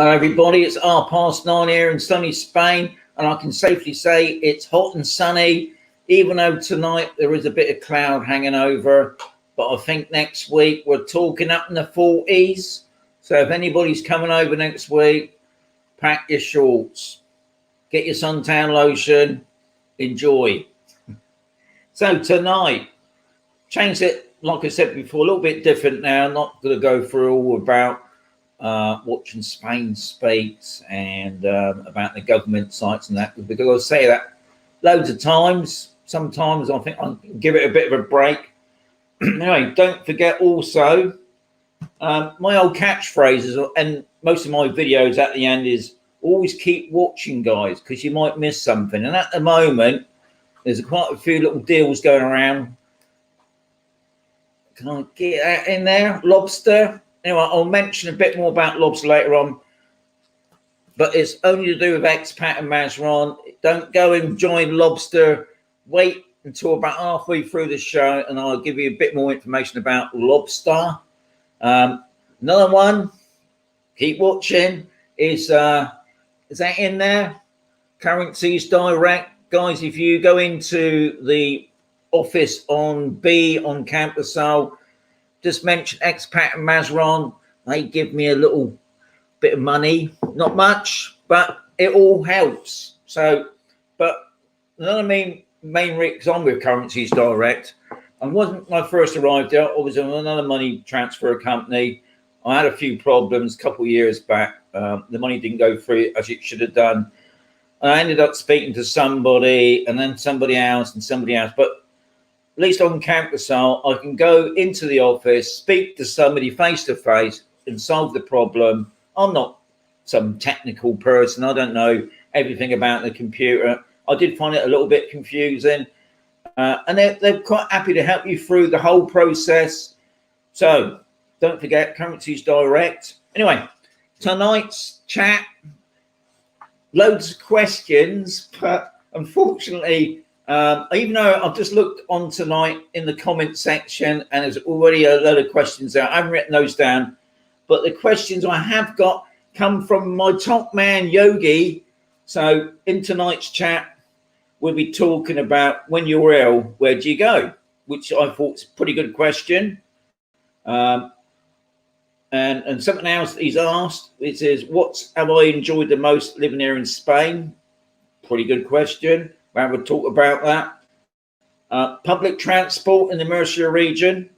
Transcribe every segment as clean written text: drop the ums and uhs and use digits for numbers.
Hello everybody, it's 9:30 here in sunny Spain, and I can safely say it's hot and sunny, even though tonight there is a bit of cloud hanging over. But I think next week we're talking up in the 40s. So if anybody's coming over next week, pack your shorts, get your suntan lotion, enjoy. So tonight, change it, like I said before, a little bit different now. Not going to go through all about watching Spain Speaks and about the government sites and that, because I say that loads of times. Sometimes I think I'll give it a bit of a break. Anyway, don't forget also my old catchphrases, and most of my videos at the end is always keep watching, guys, because you might miss something. And at the moment there's quite a few little deals going around. Can I get that in there? Lobster. Anyway, I'll mention a bit more about Lobster later on, but it's only to do with Expat and Mazarron. Don't go and join Lobster. Wait until about halfway through the show, and I'll give you a bit more information about Lobster. Another one, keep watching, is that in there? Currencies Direct. Guys, if you go into the office on B on Campus, just mention Expat and Mazarron. They give me a little bit of money, not much, but it all helps. So, but another main reason I'm with Currencies Direct, I wasn't when I first arrived there. I was on another money transfer company. I had a few problems a couple of years back. The money didn't go through as it should have done. I ended up speaking to somebody, and then somebody else, and somebody else. But at least on Campus, I can go into the office, speak to somebody face to face, and solve the problem. I'm not some technical person. I don't know everything about the computer. I did find it a little bit confusing, and they're quite happy to help you through the whole process. So don't forget Currencies Direct. Anyway, tonight's chat, loads of questions, but unfortunately, even though I've just looked on tonight in the comment section and there's already a load of questions there, I haven't written those down, but the questions I have got come from my top man, Yogi. So in tonight's chat, we'll be talking about when you're ill, where do you go? Which I thought was a pretty good question. And something else that he's asked, it says, what have I enjoyed the most living here in Spain? Pretty good question. We'll talk about that. Public transport in the Murcia region,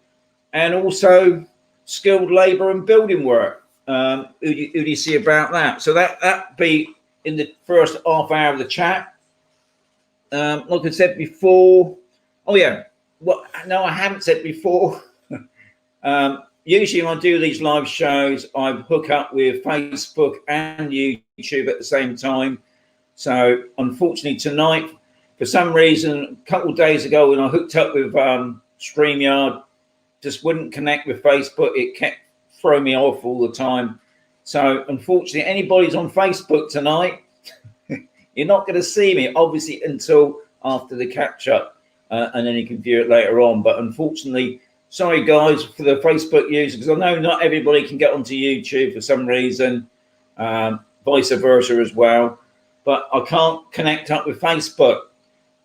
and also skilled labour and building work. Who do you see about that? So that be in the first half hour of the chat. Like I said before, oh yeah, no, I haven't said before. Usually when I do these live shows, I hook up with Facebook and YouTube at the same time. So unfortunately tonight, for some reason, a couple of days ago when I hooked up with StreamYard, just wouldn't connect with Facebook. It kept throwing me off all the time. So unfortunately, anybody's on Facebook tonight, you're not going to see me, obviously, until after the catch-up, and then you can view it later on. But unfortunately, sorry, guys, for the Facebook users, because I know not everybody can get onto YouTube for some reason, vice versa as well. But I can't connect up with Facebook.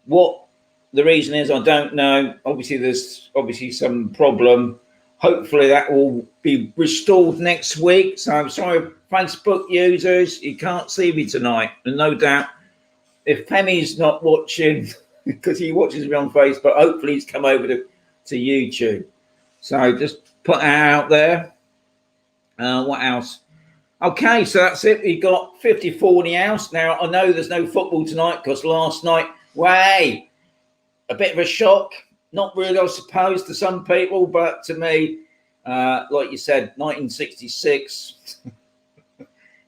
What the reason is, I don't know. Obviously, there's some problem. Hopefully, that will be restored next week. So I'm sorry, Facebook users, you can't see me tonight. And no doubt, if Femi's not watching, because he watches me on Facebook, hopefully he's come over to YouTube. So just put that out there. What else? Okay, so that's it. We got 54 in the house. Now, I know there's no football tonight because last night, a bit of a shock. Not really, I suppose, to some people, but to me, like you said, 1966.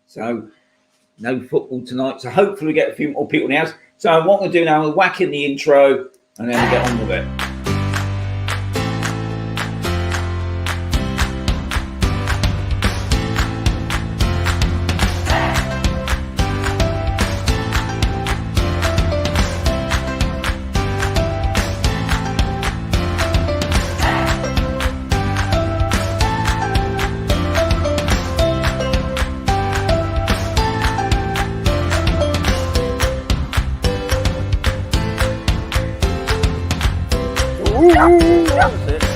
So no football tonight. So hopefully we get a few more people in the house. So what I'm going to do now, I'll whack in the intro and then we'll get on with it. That's it.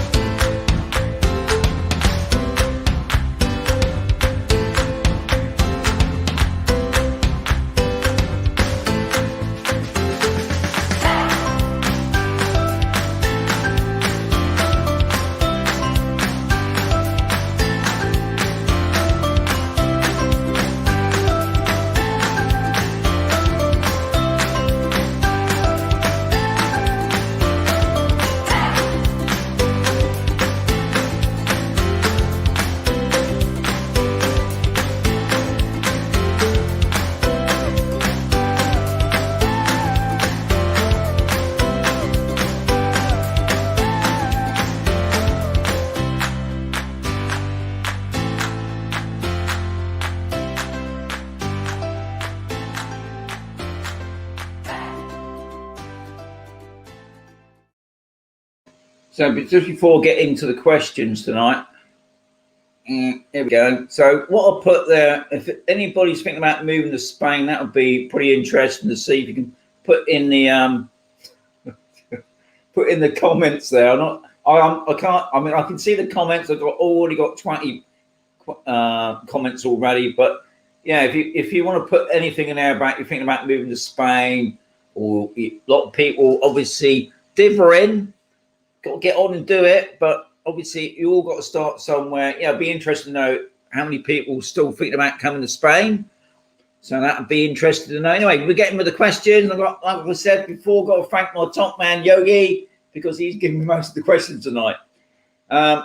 So just before getting to the questions tonight, here we go. So what I'll put there, if anybody's thinking about moving to Spain, that would be pretty interesting to see if you can put in the put in the comments there. I can't. I mean, I can see the comments. I've already got 20 comments already. But yeah, if you want to put anything in there about you're thinking about moving to Spain, or a lot of people obviously diver in. Got to get on and do it, but obviously you all got to start somewhere. Yeah, it'd be interesting to know how many people still thinking about coming to Spain. So that would be interesting to know. Anyway, we're getting with the questions. I've got, like I said before, got to thank my top man Yogi because he's giving me most of the questions tonight.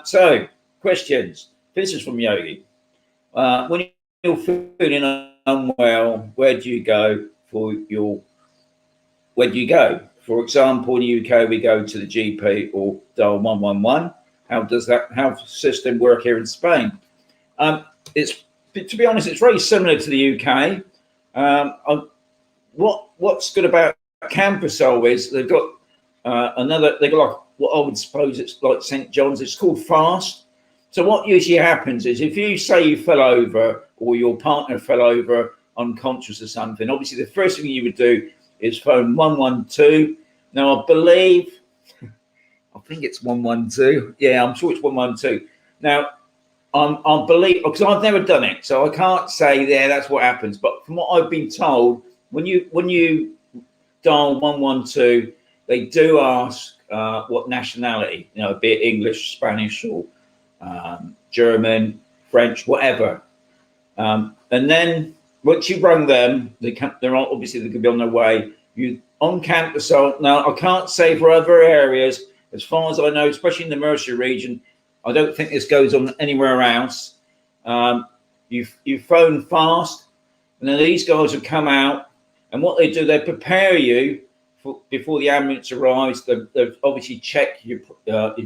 So questions. This is from Yogi. When you're feeling unwell, where do you go? For example, in the UK, we go to the GP or dial 111. How does that system work here in Spain? It's, to be honest, it's very similar to the UK. What's good about Campusol is they've got they've got like what I would suppose it's like St. John's. It's called Fast. So what usually happens is if you say you fell over or your partner fell over unconscious or something, obviously the first thing you would do is phone 112. Now, I believe, I think it's 112. Yeah, I'm sure it's 112. Now, I believe, because I've never done it, so I can't say, yeah, that's what happens. But from what I've been told, when you dial 112, they do ask what nationality, be it English, Spanish, or German, French, whatever. And then once you rung them, they're obviously they could be on their way. You on campus. So now I can't say for other areas, as far as I know, especially in the Mercia region, I don't think this goes on anywhere else. You phone Fast, and then these guys will come out, and what they do, they prepare you before the ambulance arrives. They obviously check your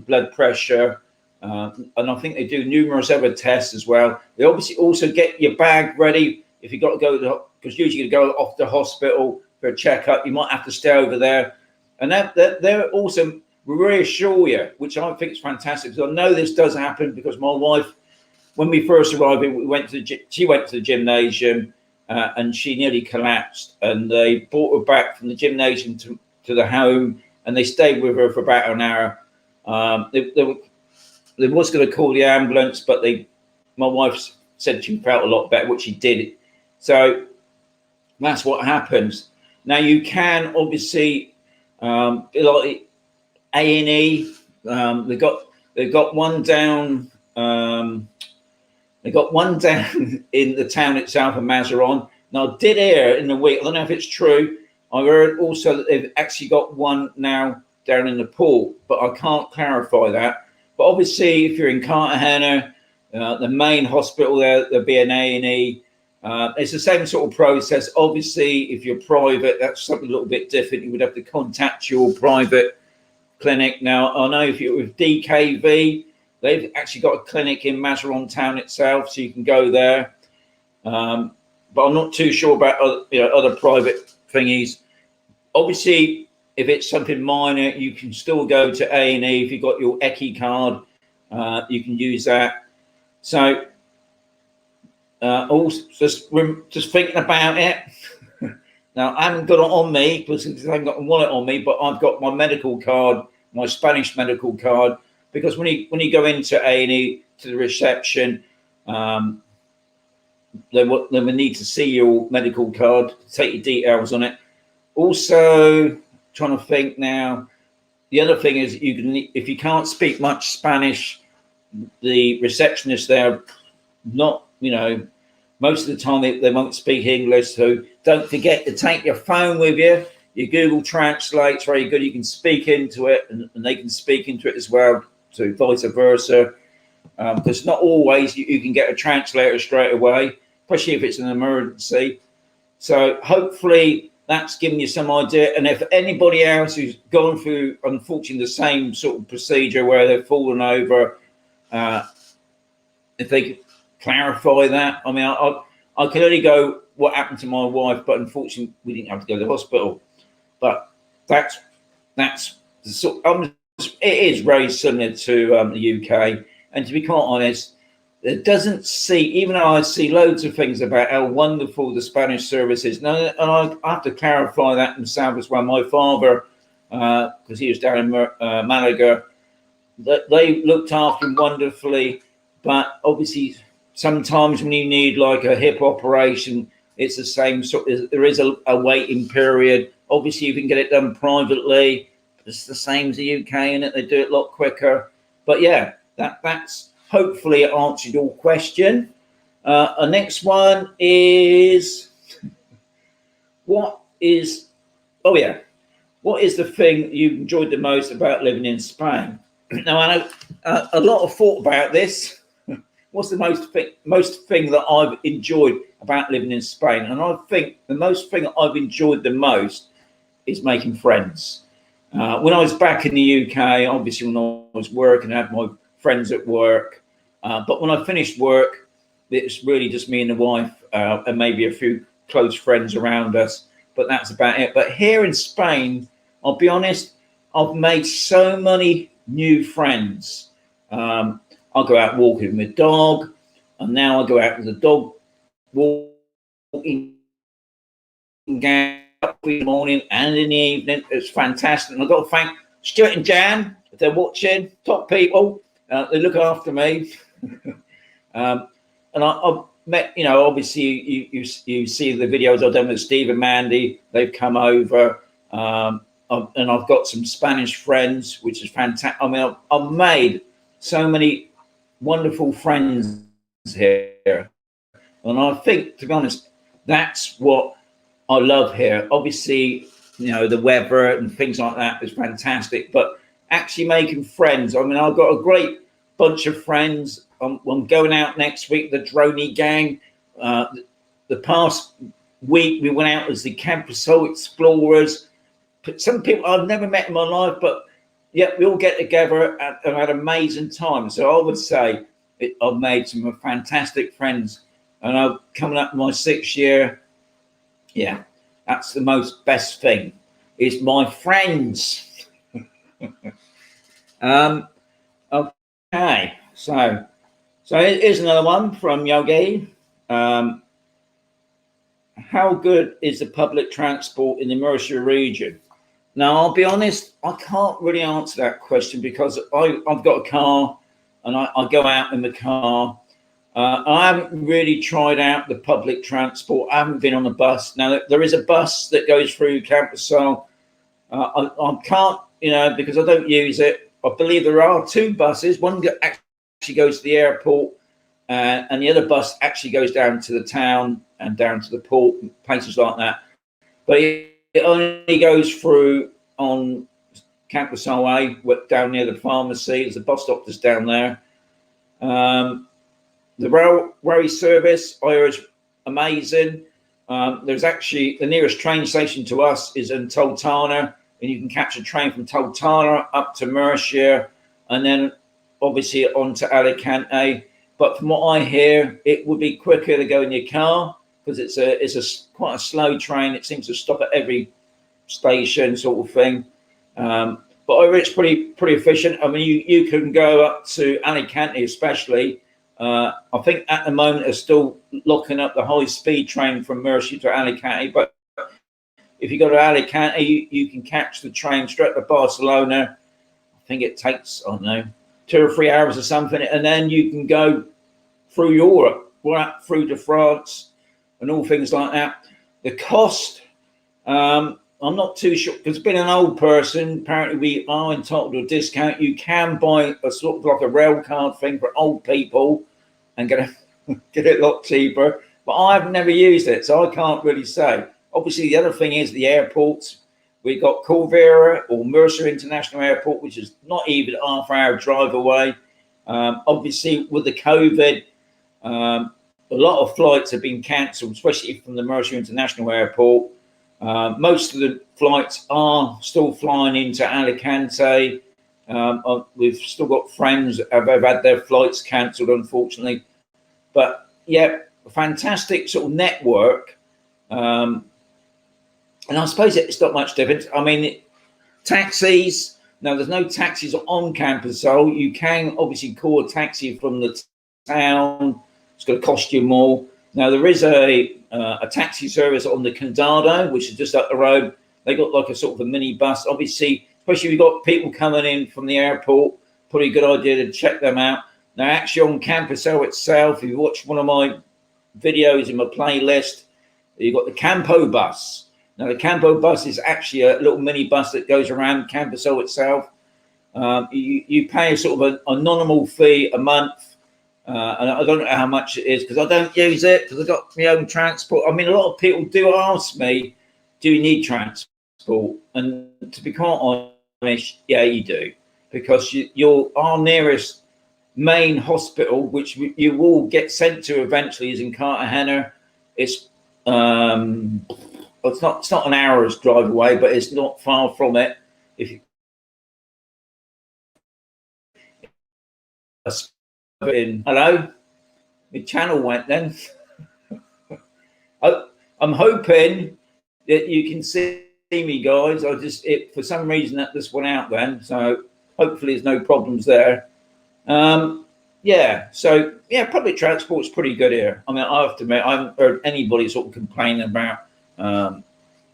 blood pressure, and I think they do numerous other tests as well. They obviously also get your bag ready. If you've got to go because usually you go off to hospital for a checkup, you might have to stay over there. And they're also reassure you, which I think is fantastic. Because I know this does happen because my wife, when we first arrived, she went to the gymnasium and she nearly collapsed. And they brought her back from the gymnasium to the home, and they stayed with her for about an hour. They was going to call the ambulance, but my wife said she felt a lot better, which she did. So that's what happens. Now you can obviously like A&E. They've got one down. They got one down in the town itself of Mazarron. Now I did hear in the week. I don't know if it's true. I heard also that they've actually got one now down in the port, but I can't clarify that. But obviously, if you're in Cartagena, the main hospital there'll be an A&E. It's the same sort of process. Obviously, if you're private, that's something a little bit different. You would have to contact your private clinic. Now, I know if you're with DKV, they've actually got a clinic in Mazarron town itself, so you can go there. But I'm not too sure about other private thingies. Obviously, if it's something minor, you can still go to A&E. If you've got your ECI card, you can use that. So also just thinking about it. Now, I haven't got it on me because I haven't got a wallet on me, but I've got my medical card my Spanish medical card, because when you go into A&E to the reception, they will need to see your medical card, take your details on it. Also, trying to think now, the other thing is you can, if you can't speak much Spanish, the receptionist there, not, most of the time they won't speak English. So don't forget to take your phone with you. Your Google Translate's very good. You can speak into it, and they can speak into it as well, so vice versa. Because not always you can get a translator straight away, especially if it's an emergency. So hopefully that's given you some idea. And if anybody else who's gone through, unfortunately, the same sort of procedure where they've fallen over, if they could clarify that. I mean, I can only go what happened to my wife, but unfortunately we didn't have to go to the hospital. But that's the sort. It is very similar to the UK. And to be quite honest, it doesn't see, even though I see loads of things about how wonderful the Spanish service is. Now, and I have to clarify that myself as well. My father, because he was down in Malaga, they looked after him wonderfully. But obviously, sometimes when you need like a hip operation, it's the same sort. There is a waiting period. Obviously, you can get it done privately. It's the same as the UK, and they do it a lot quicker. But yeah. That's hopefully answered your question. The next one is, what is the thing you enjoyed the most about living in Spain? Now, I know a lot of thought about this. What's the most thing that I've enjoyed about living in Spain? And I think the most thing I've enjoyed the most is making friends. When I was back in the UK, obviously when I was working, I had my friends at work, but when I finished work, it's really just me and the wife, and maybe a few close friends around us, but that's about it. But here in Spain, I'll be honest, I've made so many new friends. I'll go out walking with my dog, and now I go out with the dog walking in the morning and in the evening. It's fantastic, and I've got to thank Stuart and Jan if they're watching, top people. They look after me, and I've met, obviously you see the videos I've done with Steve and Mandy. They've come over, and I've got some Spanish friends, which is fantastic. I mean, I've made so many wonderful friends here, and I think, to be honest, that's what I love here. Obviously, the weather and things like that is fantastic, but actually making friends. I mean, I've got a great bunch of friends. I'm going out next week, the Droney gang. The past week we went out as the Campusol Explorers. Some people I've never met in my life, but yeah, we all get together and had an amazing time. So I would say I've made some fantastic friends, and I'm coming up my 6th year. Yeah, that's the best thing, is my friends. Okay, so here's another one from Yogi. How good is the public transport in the Murcia region? Now, I'll be honest, I can't really answer that question because I've got a car and I go out in the car. I haven't really tried out the public transport. I haven't been on a bus. Now, there is a bus that goes through Campusol. I can't, because I don't use it. I believe there are 2 buses. One actually goes to the airport, and the other bus actually goes down to the town and down to the port, places like that. But it only goes through on Campusol A, down near the pharmacy. There's a bus stop that's down there. The railway service, I hear, is amazing. There's actually, the nearest train station to us is in Toltana, and you can catch a train from Toltana up to Murcia, and then obviously on to Alicante. But from what I hear, it would be quicker to go in your car because it's quite a slow train. It seems to stop at every station, sort of thing. But I hear it's pretty efficient. I mean, you can go up to Alicante, especially. I think at the moment they're still locking up the high-speed train from Murcia to Alicante, but if you go to Alicante, you can catch the train straight to Barcelona, think it takes, I don't know, 2 or 3 hours or something, and then you can go through Europe, right through to France, and all things like that. The cost, I'm not too sure, because being an old person, apparently we are entitled to a discount. You can buy a sort of like a rail card thing for old people and get it a lot cheaper. But I've never used it, so I can't really say. Obviously, the other thing is the airports. We've got Corvera or Mercer International Airport, which is not even a half-hour drive away. Obviously, with the COVID, a lot of flights have been cancelled, especially from the Mercer International Airport. Most of the flights are still flying into Alicante. We've still got friends that have had their flights cancelled, unfortunately. But yeah, a fantastic sort of network. And I suppose it's not much different. I mean, taxis, no, there's no taxis on campus, so you can obviously call a taxi from the town. It's going to cost you more. Now, there is a taxi service on the Condado, which is just up the road. They got like a sort of a mini bus. Obviously, especially if you've got people coming in from the airport, probably a good idea to check them out. Now, actually on Campus L itself, if you watch one of my videos in my playlist, you've got the Campo bus. Now, the Campo bus is actually a little mini bus that goes around Campus L itself. You pay a sort of a nominal fee a month. And I don't know how much it is because I don't use it because I've got my own transport. I mean, a lot of people do ask me, do you need transport? And to be quite honest, yeah, you do. Because our nearest main hospital, which you will get sent to eventually, is in Cartagena. It's not an hour's drive away, but it's not far from it. If you hello, my channel went then. I'm hoping that you can see me, guys. For some reason that just went out then, so hopefully there's no problems there. Public transport's pretty good here. I mean, I have to admit, I haven't heard anybody sort of complaining about.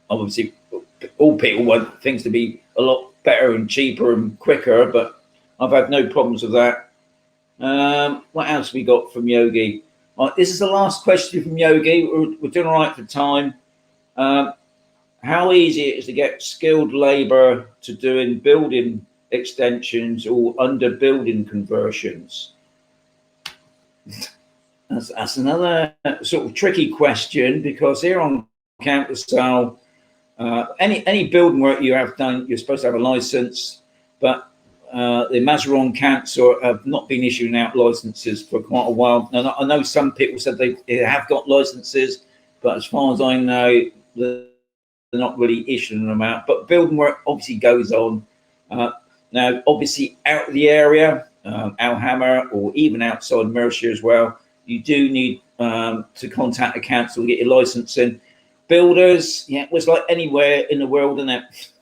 Obviously, all people want things to be a lot better and cheaper and quicker, but I've had no problems with that. What else we got from Yogi? This is the last question from Yogi. We're doing all right for time. How easy it is to get skilled labour to doing building extensions or under building conversions? That's another sort of tricky question, because here on campus style, any building work you have done, you're supposed to have a license, but the Mazarron council have not been issuing out licenses for quite a while. Now, I know some people said they have got licenses, but as far as I know, they're not really issuing them out. But building work obviously goes on. Now, obviously, out of the area, Alhama, or even outside Mercia as well, you do need to contact the council to get your licensing. Builders, yeah, it was like anywhere in the world, isn't it?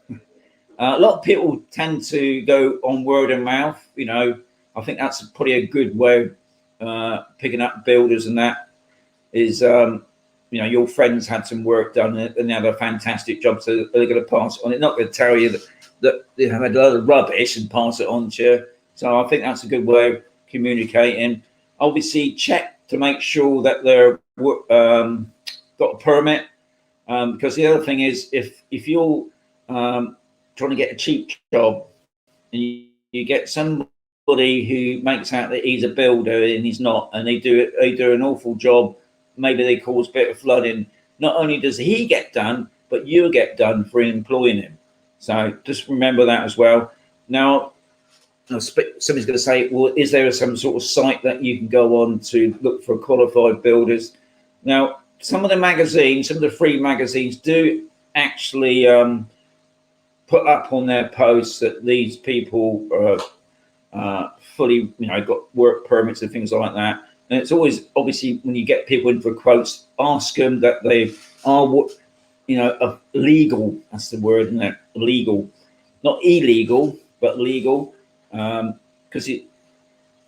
A lot of people tend to go on word of mouth. You know, I think that's probably a good way of picking up builders, and that is, your friends had some work done and they had a fantastic job, so they're going to pass it on. They're not going to tell you that they have had a lot of rubbish and pass it on to you. So I think that's a good way of communicating. Obviously, check to make sure that they're got a permit, because the other thing is, if you're trying to get a cheap job and you get somebody who makes out that he's a builder and he's not, and they do an awful job, maybe they cause a bit of flooding, not only does he get done, but you get done for employing him. So just remember that as well. Now, somebody's going to say, well, is there some sort of site that you can go on to look for qualified builders? Now, some of the free magazines do actually put up on their posts that these people are fully, got work permits and things like that. And it's always, obviously, when you get people in for quotes, ask them that they are, legal. That's the word, isn't it? Legal, not illegal, but legal. Because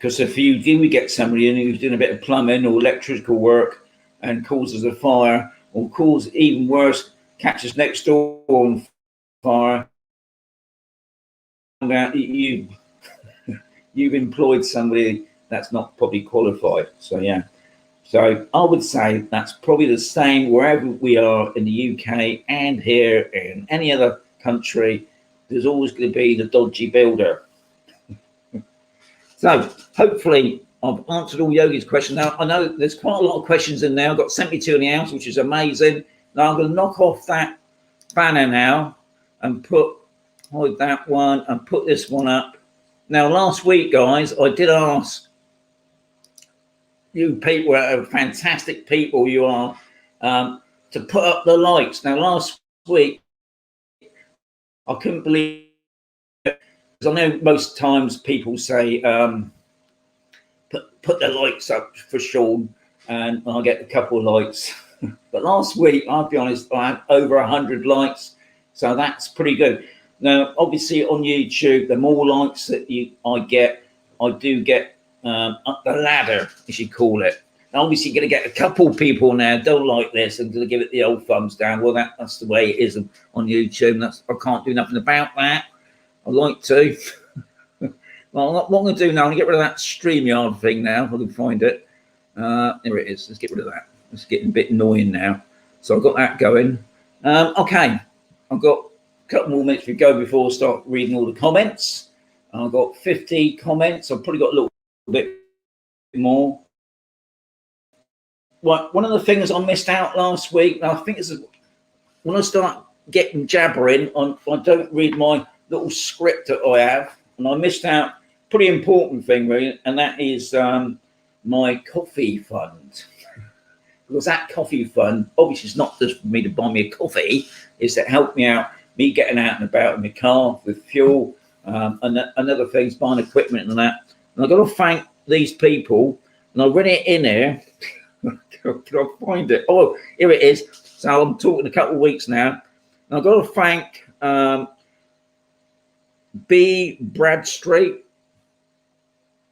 if you do get somebody in who's doing a bit of plumbing or electrical work and causes a fire, or even worse, catches next door on fire, out that you've employed somebody that's not probably qualified. So yeah. So I would say that's probably the same wherever we are in the UK and here in any other country. There's always going to be the dodgy builder. So hopefully I've answered all Yogi's questions. Now I know there's quite a lot of questions in there. I've got 72 in the house, which is amazing. Now I'm going to knock off that banner now and hide that one and put this one up. Now last week, guys, I did ask you people, fantastic people you are, to put up the lights. Now last week I couldn't believe it, because I know most times people say put the lights up for Sean and I'll get a couple of likes. But last week, I'll be honest, I had over 100 likes, so that's pretty good. Now obviously on YouTube, the more likes that I do get up the ladder, as you call it. And obviously you're going to get a couple people now don't like this and going to give it the old thumbs down. Well, that's the way it is on YouTube. I can't do nothing about that. I'd like to. Well, what I'm going to do now, I'm going to get rid of that StreamYard thing now. I can find it. There it is. Let's get rid of that. It's getting a bit annoying now. So I've got that going. Okay. I've got a couple more minutes to go before I start reading all the comments. I've got 50 comments. I've probably got a little bit more. Well, one of the things I missed out last week, I think this is when I start getting jabbering, I don't read my little script that I have, and I missed out a pretty important thing, really, and that is my coffee fund. Because that coffee fund, obviously, it's not just for me to buy me a coffee, it's to help me out, me getting out and about in my car with fuel, and other things, buying equipment and that. And I've got to thank these people, and I read it in here. Can I find it? Oh, here it is. So I'm talking a couple of weeks now. And I've got to thank B. Bradstreet,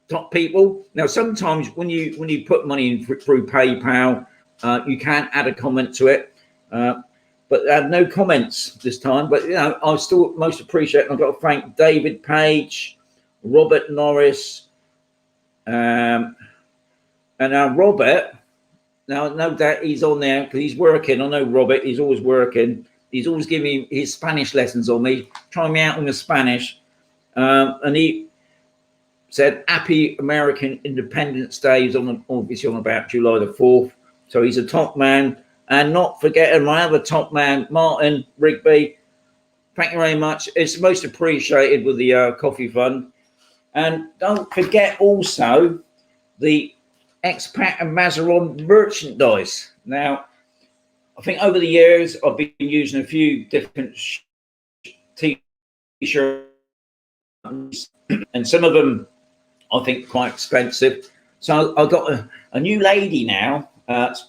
top people. Now, sometimes when you put money in through PayPal, you can add a comment to it. But I had no comments this time. But, I still most appreciate it. I've got to thank David Page, Robert Norris, and Robert. Now, no doubt he's on there because he's working. I know Robert, he's always working. He's always giving me his Spanish lessons on me, trying me out on the Spanish. And he said, Happy American Independence Day. He's obviously on about July the 4th. So he's a top man. And not forgetting my other top man, Martin Rigby. Thank you very much. It's most appreciated with the coffee fund. And don't forget also the Expat and Mazarron merchandise. Now, I think over the years I've been using a few different t-shirts, and some of them I think quite expensive. So I've got a new lady now. It's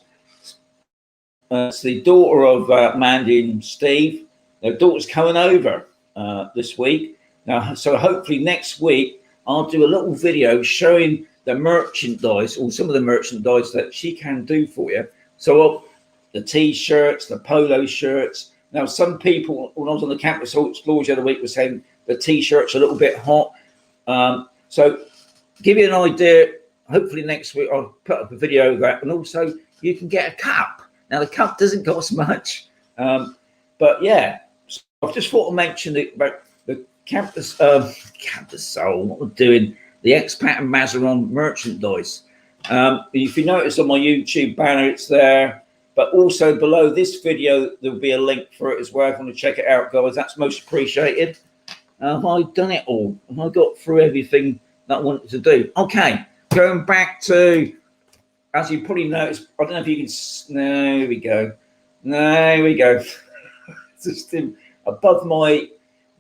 the daughter of Mandy and Steve. Their daughter's coming over this week. Now, so hopefully next week I'll do a little video showing the merchandise, or some of the merchandise that she can do for you. So the t-shirts, the polo shirts. Now, some people, when I was on the Campus Explorers the other week, were saying the t-shirts are a little bit hot. So give you an idea, hopefully next week I'll put up a video of that. And also you can get a cup. Now, the cup doesn't cost much. But yeah, so I just thought I'd mention about the Campus Soul, what we're doing. The Expat and Mazarron merchandise. If you notice on my YouTube banner, it's there. But also below this video, there'll be a link for it as well. If you want to check it out, guys, that's most appreciated. Have I done it all? Have I got through everything that I wanted to do? Okay, going back to, as you probably noticed, I don't know if you can, there we go. There we go. Just above my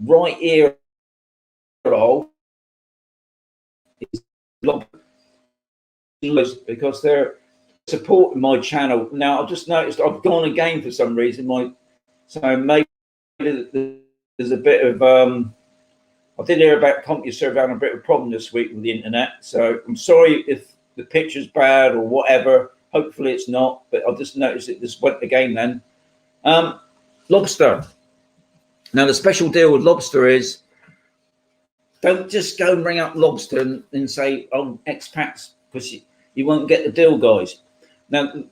right ear hole. Because they're supporting my channel. Now I've just noticed I've gone again for some reason. So maybe there's a bit of I did hear about CompuServe having a bit of a problem this week with the internet. So I'm sorry if the picture's bad or whatever. Hopefully it's not, but I just noticed it just went again then. Lobster. Now the special deal with Lobster is don't just go and bring up Lobster and say, oh, expats, because you won't get the deal, guys. Now,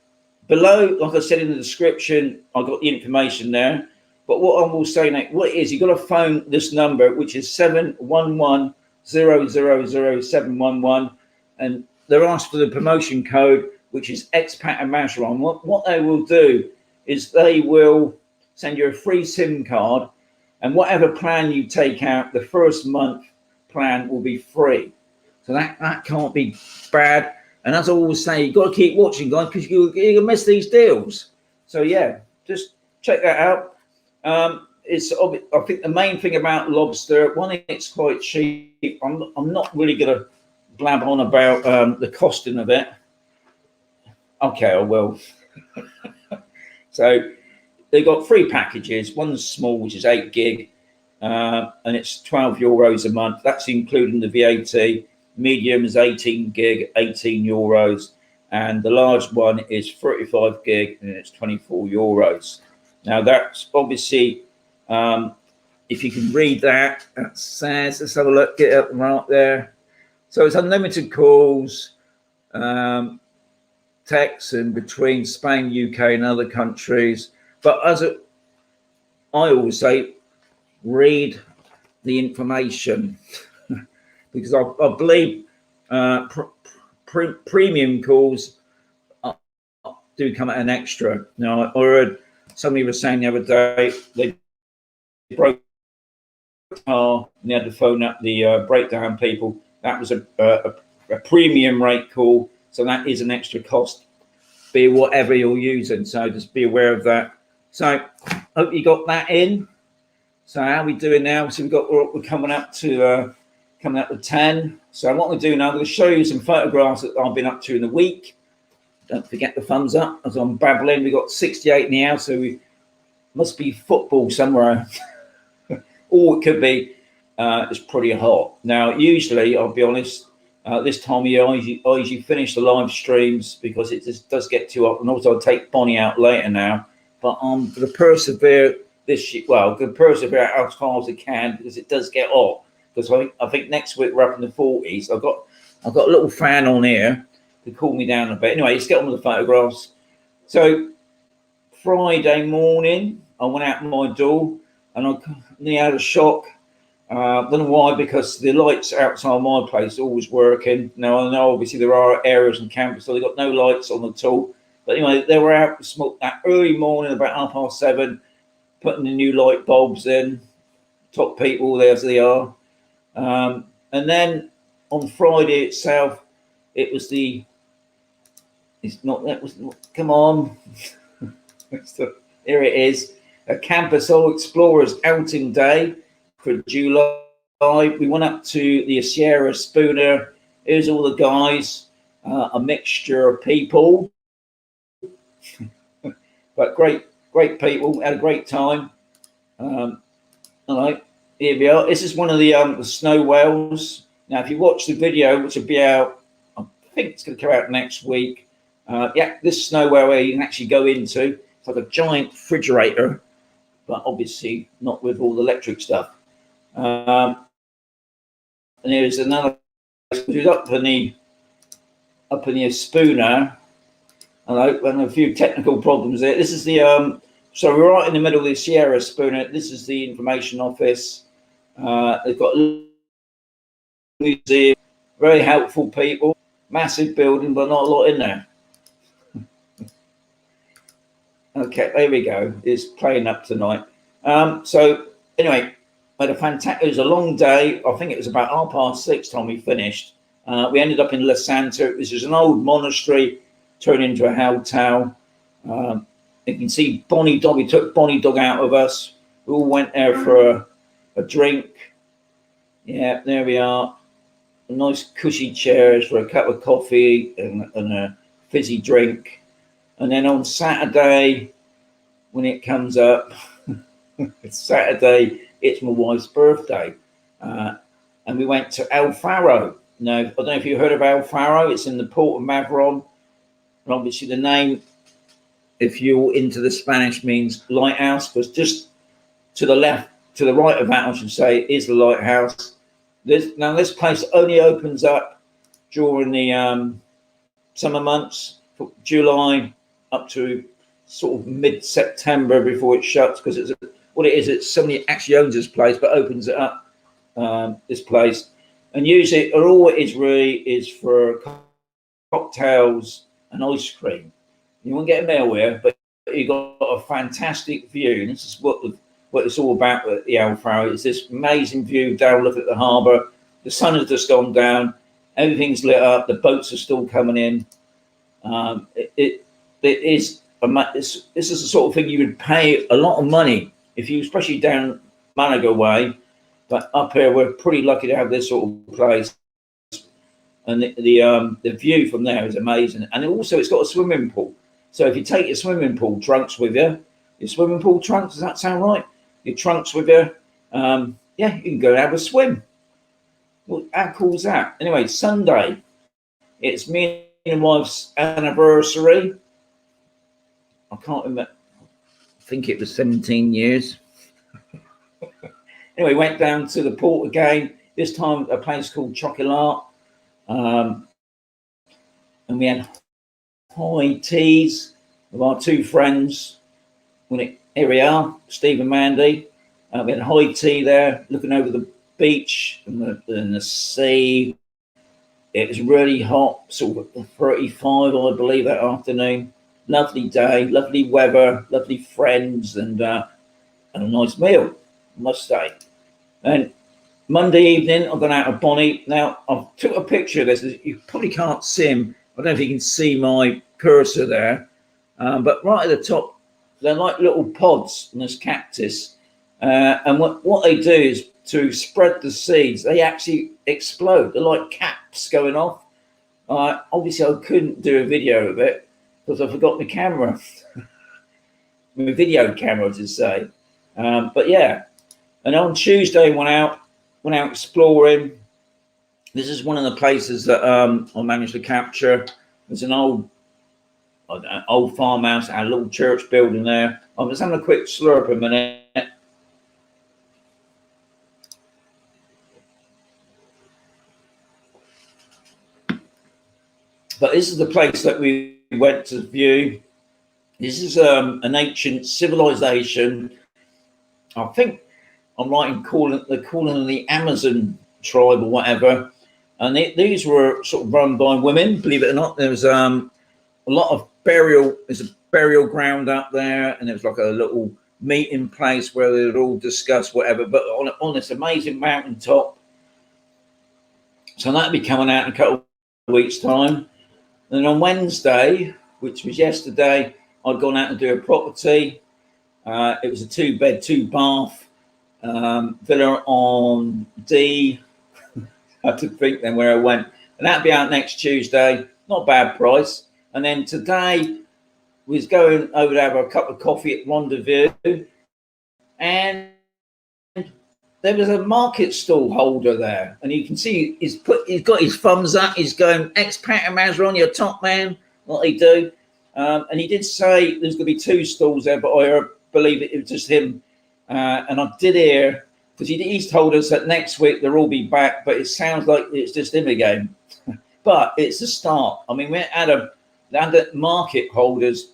below, like I said in the description, I got the information there. But what I will say now, what it is, you've got to phone this number, which is 711-000-711, and they're asked for the promotion code, which is Expat and Mazarron. What they will do is they will send you a free SIM card, and whatever plan you take out, the first month plan will be free. So that can't be bad. And as I always say, you've got to keep watching, guys, because you're going to miss these deals. So yeah, just check that out. It's I think the main thing about Lobster, one, it's quite cheap. I'm not really going to blab on about the costing of it. Okay, I will. So they got 3 packages. One's small, which is 8 gig, and it's €12 a month. That's including the VAT. Medium is 18 gig, €18, and the large one is 35 gig, and it's €24. Now that's obviously, if you can read that, that says, let's have a look, get up right there. So it's unlimited calls, texts in between Spain, UK, and other countries. But I always say, read the information, because I believe premium calls do come at an extra. Now, I heard somebody was saying the other day they broke the car and they had to phone up the breakdown people. That was a premium rate call, so that is an extra cost, be whatever you're using. So just be aware of that. So hope you got that in. So how are we doing now? So we're coming up to 10. So what I'm going to do now, I'm going to show you some photographs that I've been up to in the week. Don't forget the thumbs up as I'm babbling. We got 68 in the house, so we must be football somewhere. Or it could be it's pretty hot. Now, usually, I'll be honest, this time of year, I usually finish the live streams because it just does get too hot. And also, I'll take Bonnie out later now. But I'm going to persevere this year. Well, I'm going to persevere as far as I can because it does get hot. Because I think next week we're up in the 40s. I've got a little fan on here to cool me down a bit. Anyway, let's get on with the photographs. So Friday morning, I went out my door and I nearly had a shock. Don't know why, because the lights outside my place are always working. Now, I know obviously there are areas on campus, so they've got no lights on at all. But anyway, they were out that early morning, about 7:30, putting the new light bulbs in. Top people, as they are. And then on Friday itself, it was come on. Here it is, a Campus All Explorers outing day for July. We went up to the Sierra Spooner. Here's all the guys, a mixture of people, but great people. Had a great time. All right, here we are. This is one of the snow whales. Now, if you watch the video, which will be out, I think it's going to come out next week. Yeah, this snow whale where you can actually go into. It's like a giant refrigerator, but obviously not with all the electric stuff. And here's another who's up in the schooner. And a few technical problems there. This is the so we're right in the middle of the Sierra Spooner. This is the information office. They've got a museum, very helpful people, massive building, but not a lot in there. Okay, there we go. It's playing up tonight. So anyway, we had it was a long day. I think it was about 6:30 time we finished. We ended up in La Santa. This is an old monastery turned into a hotel. You can see Bonnie Dog. We took Bonnie Dog out of us. We all went there for a drink. Yeah, there we are. Nice cushy chairs for a cup of coffee and a fizzy drink. And then on Saturday, when it comes up, it's Saturday, it's my wife's birthday. And we went to El Faro. Now, I don't know if you heard of El Faro. It's in the port of Mazarron. And obviously the name, if you're into the Spanish, means lighthouse, because just to the right of that, I should say, is the lighthouse. This place only opens up during the summer months, July up to sort of mid-September before it shuts, because it's somebody actually owns this place but opens it up, this place. And usually all it is really is for cocktails and ice cream. You won't get a meal here, but you got a fantastic view, and this is what it's all about at the Alfaro. It's this amazing view down, look at the harbour. The sun has just gone down, everything's lit up, the boats are still coming in. This is the sort of thing you would pay a lot of money if you, especially down Malaga way, but up here we're pretty lucky to have this sort of place. And the view from there is amazing. And also it's got a swimming pool. So if you take your swimming pool trunks with you, your swimming pool trunks, does that sound right? Your trunks with you, yeah, you can go and have a swim. Well, how cool is that? Anyway, Sunday, it's me and my wife's anniversary. I can't remember. I think it was 17 years. Anyway, went down to the port again. This time, a place called Chocolat. And we had high teas with our two friends. Here we are, Steve and Mandy. We had high tea there, looking over the beach and the sea. It was really hot, sort of 35, I believe, that afternoon. Lovely day, lovely weather, lovely friends, and a nice meal, I must say. And Monday evening, I've gone out of Bonnie. Now, I took a picture of this. You probably can't see him. I don't know if you can see my cursor there. But right at the top, they're like little pods in this cactus. And what they do is to spread the seeds, they actually explode. They're like caps going off. Obviously, I couldn't do a video of it because I forgot my camera. My video camera, to say. But yeah. And on Tuesday, went out exploring. This is one of the places that I managed to capture. There's an old farmhouse, a little church building there. I was having a quick slurp a minute. But this is the place that we went to view. This is an ancient civilization. I think I'm right in calling them the Amazon tribe or whatever. And these were sort of run by women, believe it or not. There was a lot of there's a burial ground up there, and there was like a little meeting place where they would all discuss whatever, but on this amazing mountaintop. So that'll be coming out in a couple of weeks' time. And then on Wednesday, which was yesterday, I'd gone out and do a property. It was a 2-bed, 2-bath villa on D. I had to think then where I went. And that'll be out next Tuesday. Not a bad price. And then today we was going over to have a cup of coffee at Rendezvous. And there was a market stall holder there. And you can see he's got his thumbs up. He's going, Expat and Mazarron, you're top man. What they do. And he did say there's going to be 2 stalls there, but I believe it was just him. And I did hear, because he's told us that next week they'll all be back, but it sounds like it's just him again. But it's a start. I mean, we had market holders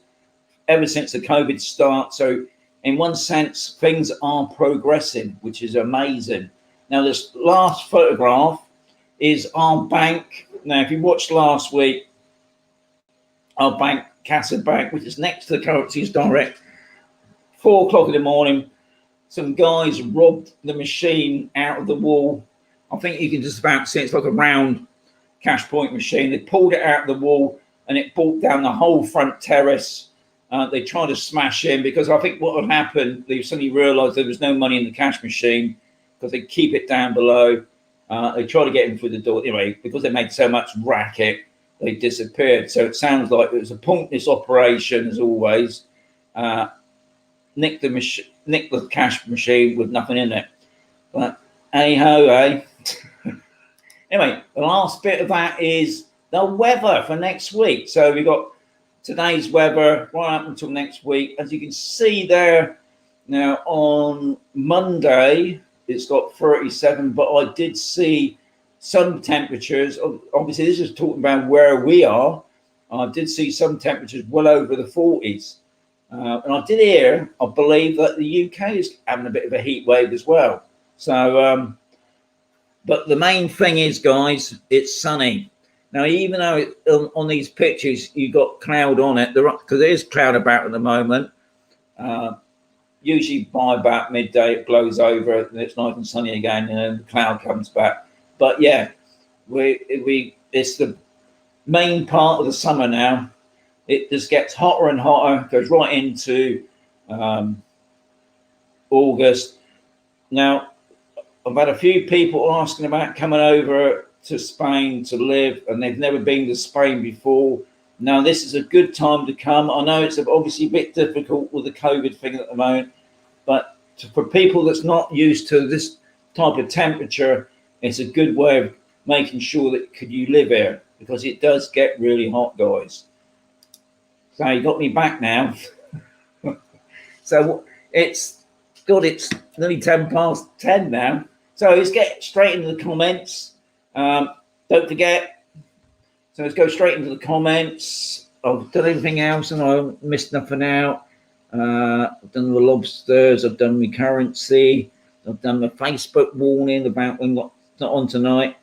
ever since the COVID start. So in one sense, things are progressing, which is amazing. Now, this last photograph is our bank. Now, if you watched last week, our bank, Casa Bank, which is next to the Currencies Direct, 4 o'clock in the morning, some guys robbed the machine out of the wall. I think you can just about see it's like a round cash point machine. They pulled it out of the wall and it brought down the whole front terrace. They tried to smash in because I think what had happened, they suddenly realised there was no money in the cash machine because they keep it down below. They tried to get in through the door. Anyway, because they made so much racket, they disappeared. So it sounds like it was a pointless operation as always. Nick the cash machine with nothing in it. But hey ho, eh? Anyway, the last bit of that is the weather for next week. So we've got today's weather right up until next week. As you can see there, now on Monday, it's got 37, but I did see some temperatures. Obviously, this is talking about where we are. I did see some temperatures well over the 40s. And I did hear, I believe, that the UK is having a bit of a heat wave as well. So, but the main thing is, guys, it's sunny. Now, even though on these pictures you got cloud on it, because there is cloud about at the moment, usually by about midday it blows over and it's nice and sunny again, and then the cloud comes back. But yeah, it's the main part of the summer now. It just gets hotter and hotter, goes right into August. Now, I've had a few people asking about coming over to Spain to live, and they've never been to Spain before. Now, this is a good time to come. I know it's obviously a bit difficult with the COVID thing at the moment, but for people that's not used to this type of temperature, it's a good way of making sure that could you live here, because it does get really hot, guys. So you got me back now. So it's nearly 10 past 10 now. So let's get straight into the comments. Don't forget. So let's go straight into the comments. I've done everything else and I missed nothing out. I've done the lobsters. I've done my currency. I've done the Facebook warning about when what's not on tonight.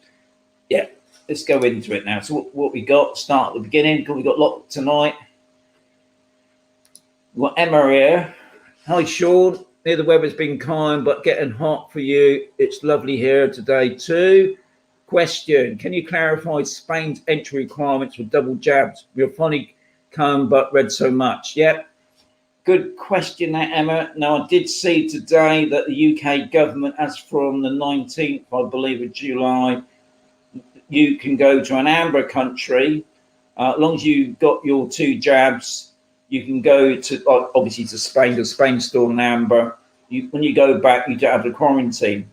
Yeah, let's go into it now. So what we got? Start at the beginning, because we got a lot tonight. We've got Emma here. Hi, Sean. Here the weather's been kind, but getting hot for you. It's lovely here today too. Question: can you clarify Spain's entry requirements for double jabs? You're funny, come, but read so much. Yep. Good question there, Emma. Now, I did see today that the UK government, as from the 19th, I believe, of July, you can go to an amber country. As long as you got your 2 jabs, you can go to, obviously, to Spain, because Spain's still an amber. When you go back, you don't have to quarantine.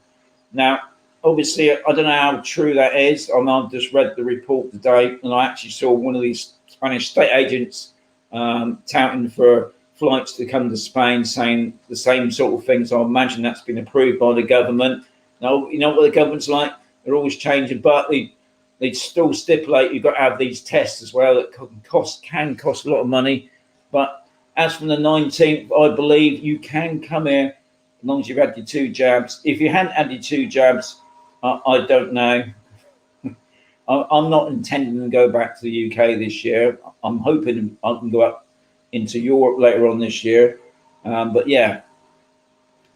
Now, obviously, I don't know how true that is. I've just read the report today, and I actually saw one of these Spanish state agents touting for flights to come to Spain, saying the same sort of thing. So I imagine that's been approved by the government. Now, you know what the government's like? They're always changing, but they still stipulate you've got to have these tests as well that can cost a lot of money. But as from the 19th, I believe you can come here as long as you've had your 2 jabs. If you hadn't had your 2 jabs, I don't know. I'm not intending to go back to the UK this year. I'm hoping I can go up into Europe later on this year. But yeah.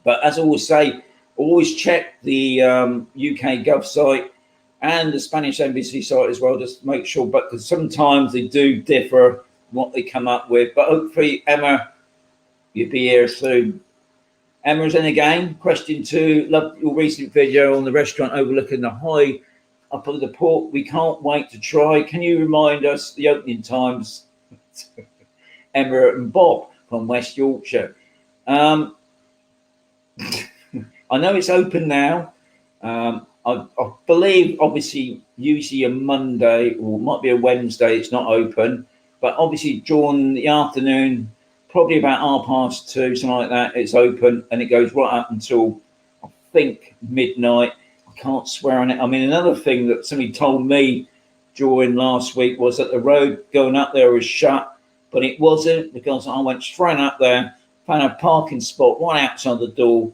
But as I always say, always check the UK Gov site and the Spanish embassy site as well. Just make sure, because sometimes they do differ what they come up with. But hopefully, Emma, you'll be here soon. Emma's in again. Question 2. Loved your recent video on the restaurant overlooking the high up of the port. We can't wait to try. Can you remind us the opening times? Emma and Bob from West Yorkshire. I know it's open now. I believe, obviously, usually a Monday or might be a Wednesday, it's not open. But obviously, during the afternoon, probably about 2:30, something like that, it's open, and it goes right up until, I think, midnight. I can't swear on it. I mean, another thing that somebody told me during last week was that the road going up there was shut, but it wasn't, because I went straight up there, found a parking spot right outside the door.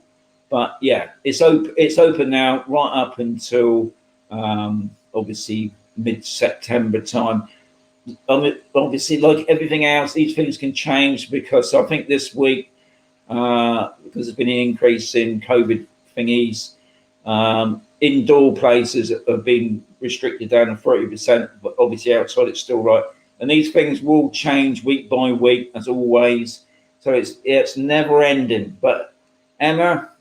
But yeah, it's open now right up until obviously mid-September time. Obviously, like everything else, these things can change, because I think this week, because there's been an increase in COVID thingies, indoor places have been restricted down to 30%, but obviously outside it's still right. And these things will change week by week, as always. So it's never ending. But Emma,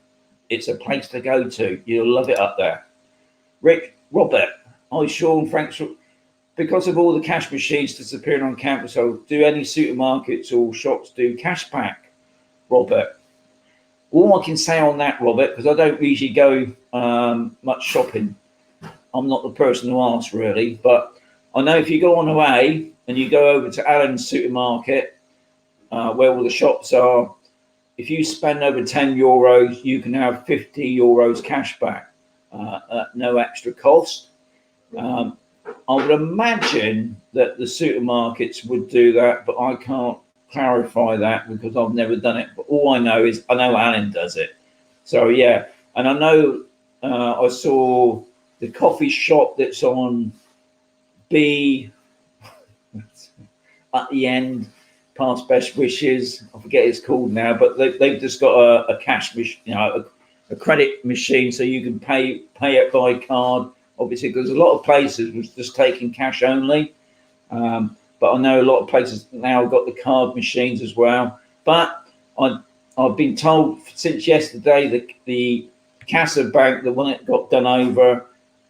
it's a place to go to. You'll love it up there. Robert, hi Sean, thanks for. Because of all the cash machines disappearing on campus, so do any supermarkets or shops do cash back, Robert? All I can say on that, Robert, because I don't usually go much shopping. I'm not the person to ask, really. But I know if you go on away and you go over to Allen's supermarket, where all the shops are, if you spend over €10, you can have €50 cash back at no extra cost. I would imagine that the supermarkets would do that, but I can't clarify that because I've never done it. But all I know is I know Alan does it. So yeah, and I know I saw the coffee shop that's on B at the end, past Best Wishes. I forget it's called now, but they've just got a cash machine, a credit machine, so you can pay it by card. Obviously, because a lot of places was just taking cash only, but I know a lot of places now got the card machines as well. But I've been told since yesterday that the Casa Bank, the one that got done over,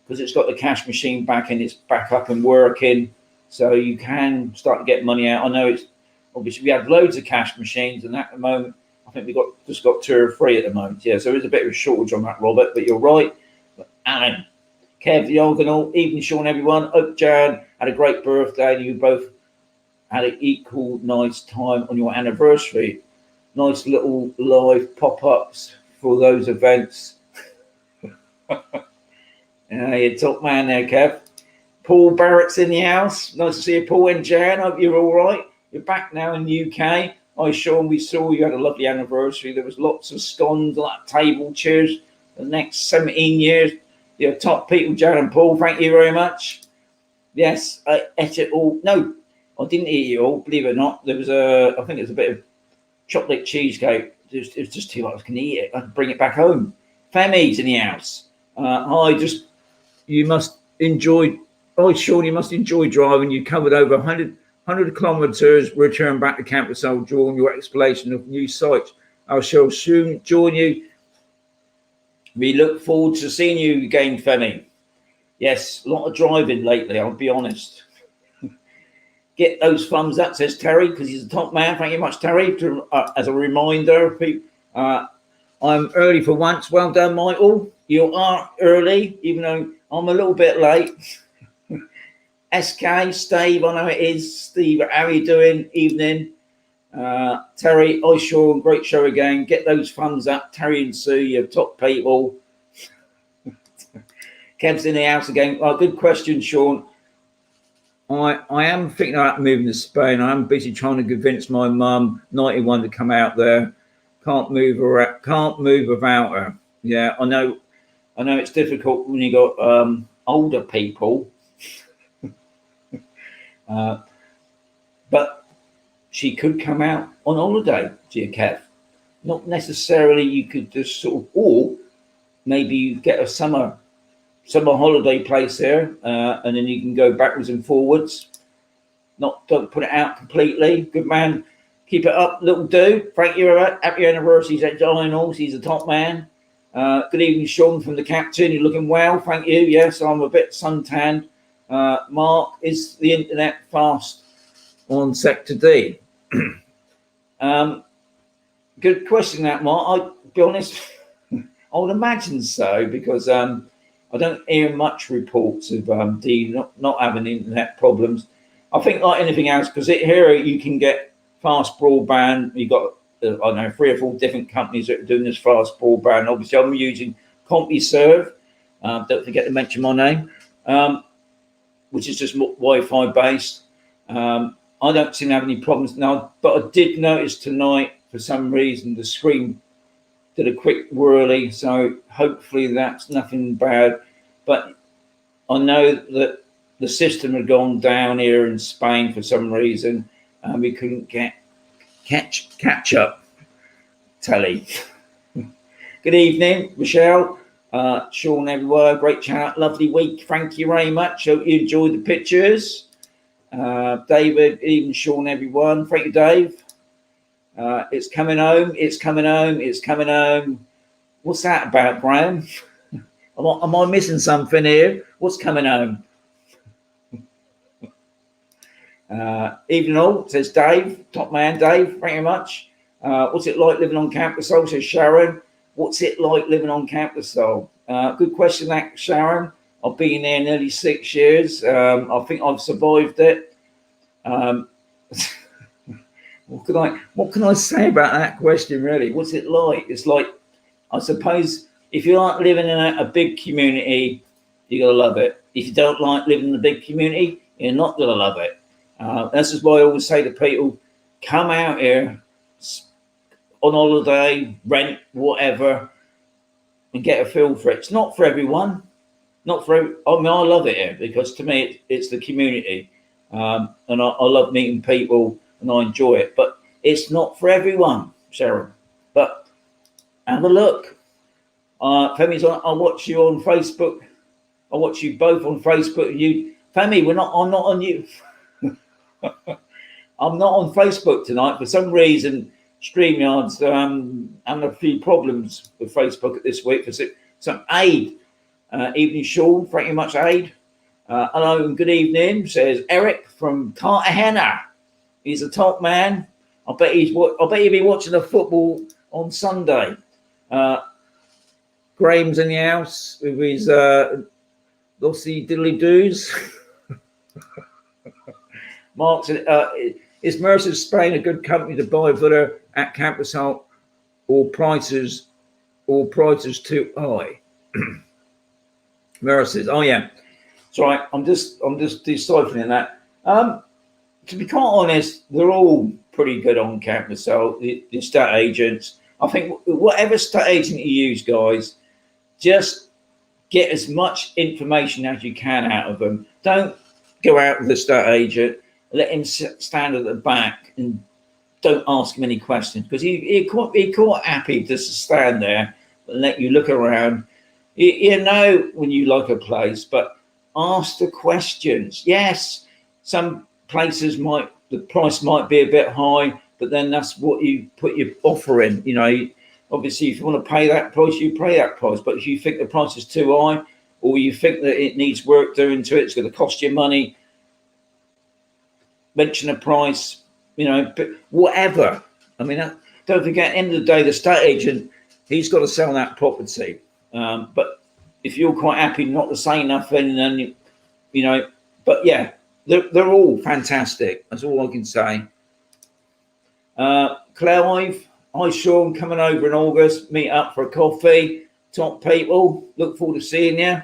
because it's got the cash machine back and it's back up and working, so you can start to get money out. I know it's obviously we have loads of cash machines, and at the moment I think we just got 2 or 3 at the moment. Yeah, so there's a bit of a shortage on that, Robert. But you're right, but Alan, Kev, the Argonaut, evening, Sean, everyone. Hope Jan had a great birthday and you both had an equal nice time on your anniversary. Nice little live pop-ups for those events. You're top man there, Kev. Paul Barrett's in the house. Nice to see you, Paul and Jan. Hope you're all right. You're back now in the UK. Hi, Sean. We saw you had a lovely anniversary. There was lots of scones, like table chairs. The next 17 years. You're top people, Jan and Paul. Thank you very much. Yes, I ate it all. No, I didn't eat it all. Believe it or not, there was I think it was a bit of chocolate cheesecake. It was just too much. I can eat it. I can bring it back home. Family's in the house. You must enjoy. Oh, Sean, you must enjoy driving. You covered over 100 kilometres. Return back to Camp Soul during your exploration of new sites. I shall soon join you. We look forward to seeing you again, Femi. Yes, a lot of driving lately, I'll be honest. Get those thumbs up, says Terry, because he's a top man. Thank you much, Terry. As a reminder, I'm early for once. Well done, Michael. You are early, even though I'm a little bit late. SK, Steve, I know it is. Steve, how are you doing? Evening. Terry, Sean, great show again. Get those thumbs up. Terry and Sue, you're top people. Kev's in the house again. Good question, Sean. I am thinking about moving to Spain. I'm busy trying to convince my mum, 91, to come out there. Can't move without her. Yeah, I know it's difficult when you got older people. But she could come out on holiday, dear Kev. Not necessarily you could just sort of, or maybe you get a summer holiday place there, and then you can go backwards and forwards. Don't put it out completely. Good man. Keep it up, little dude. Thank you. Happy anniversary at Dinos. He's a top man. Good evening, Sean, from the captain. You're looking well. Thank you. Yes, I'm a bit suntanned. Mark, is the internet fast on Sector D? Good question, that, Mark. I'll be honest, I would imagine so, because I don't hear much reports of D not having internet problems. I think like anything else, because here you can get fast broadband. You've got, I don't know, 3 or 4 different companies that are doing this fast broadband. Obviously, I'm using CompuServe. Don't forget to mention my name, which is just Wi-Fi based. I don't seem to have any problems now, but I did notice tonight, for some reason, the screen did a quick whirly, so hopefully that's nothing bad. But I know that the system had gone down here in Spain for some reason, and we couldn't catch up. Telly. Good evening, Michelle, Sean, everywhere. Great chat, lovely week. Thank you very much. Hope you enjoyed the pictures. David, even Sean, everyone. Thank you, Dave. It's coming home. It's coming home. It's coming home. What's that about, Graham? Am I missing something here? What's coming home? Evening all, says Dave. Top man, Dave. Thank you very much. What's it like living on Camp Soul? Says Sharon. What's it like living on Camp Soul? Good question, that, Sharon. I've been there nearly 6 years. I think I've survived it. what can I say about that question, really? What's it like? It's like, I suppose, if you like living in a big community, you're going to love it. If you don't like living in a big community, you're not going to love it. This is why I always say to people, come out here on holiday, rent, whatever, and get a feel for it. It's not for everyone. Not for, I mean, I love it here because to me, it's the community. And I love meeting people and I enjoy it. But it's not for everyone, Sharon. But have a look. Femi's on, I watch you on Facebook. I watch you both on Facebook. Femi, I'm not on you. I'm not on Facebook tonight. For some reason, StreamYard's having a few problems with Facebook this week. For some aid. Evening, Sean. Thank you much, Aid. Hello and good evening, says Eric from Cartagena. He's a top man. I bet he'll be watching the football on Sunday. Graham's in the house with his lossy diddly doos. Mark said, is Mercer's Spain a good company to buy villa at Campus House, or prices too high? Mercer's, oh yeah. It's all right. I'm just deciphering that. To be quite honest, they're all pretty good on campus. So the estate agents, I think whatever estate agent you use, guys, just get as much information as you can out of them. Don't go out with the estate agent, let him stand at the back and don't ask him any questions, because he's quite happy just to stand there and let you look around. You know when you like a place, but ask the questions. Yes, some places the price might be a bit high, but then that's what you put your offer in. You know, obviously, if you want to pay that price, you pay that price. But if you think the price is too high, or you think that it needs work doing to it, it's going to cost you money, mention a price, you know, but whatever. I mean, don't forget, at the end of the day, the estate agent, he's got to sell that property. But if you're quite happy not to say nothing, then, you know, but yeah, they're all fantastic. That's all I can say. Clive, hi Sean, coming over in August, meet up for a coffee. Top people, look forward to seeing you.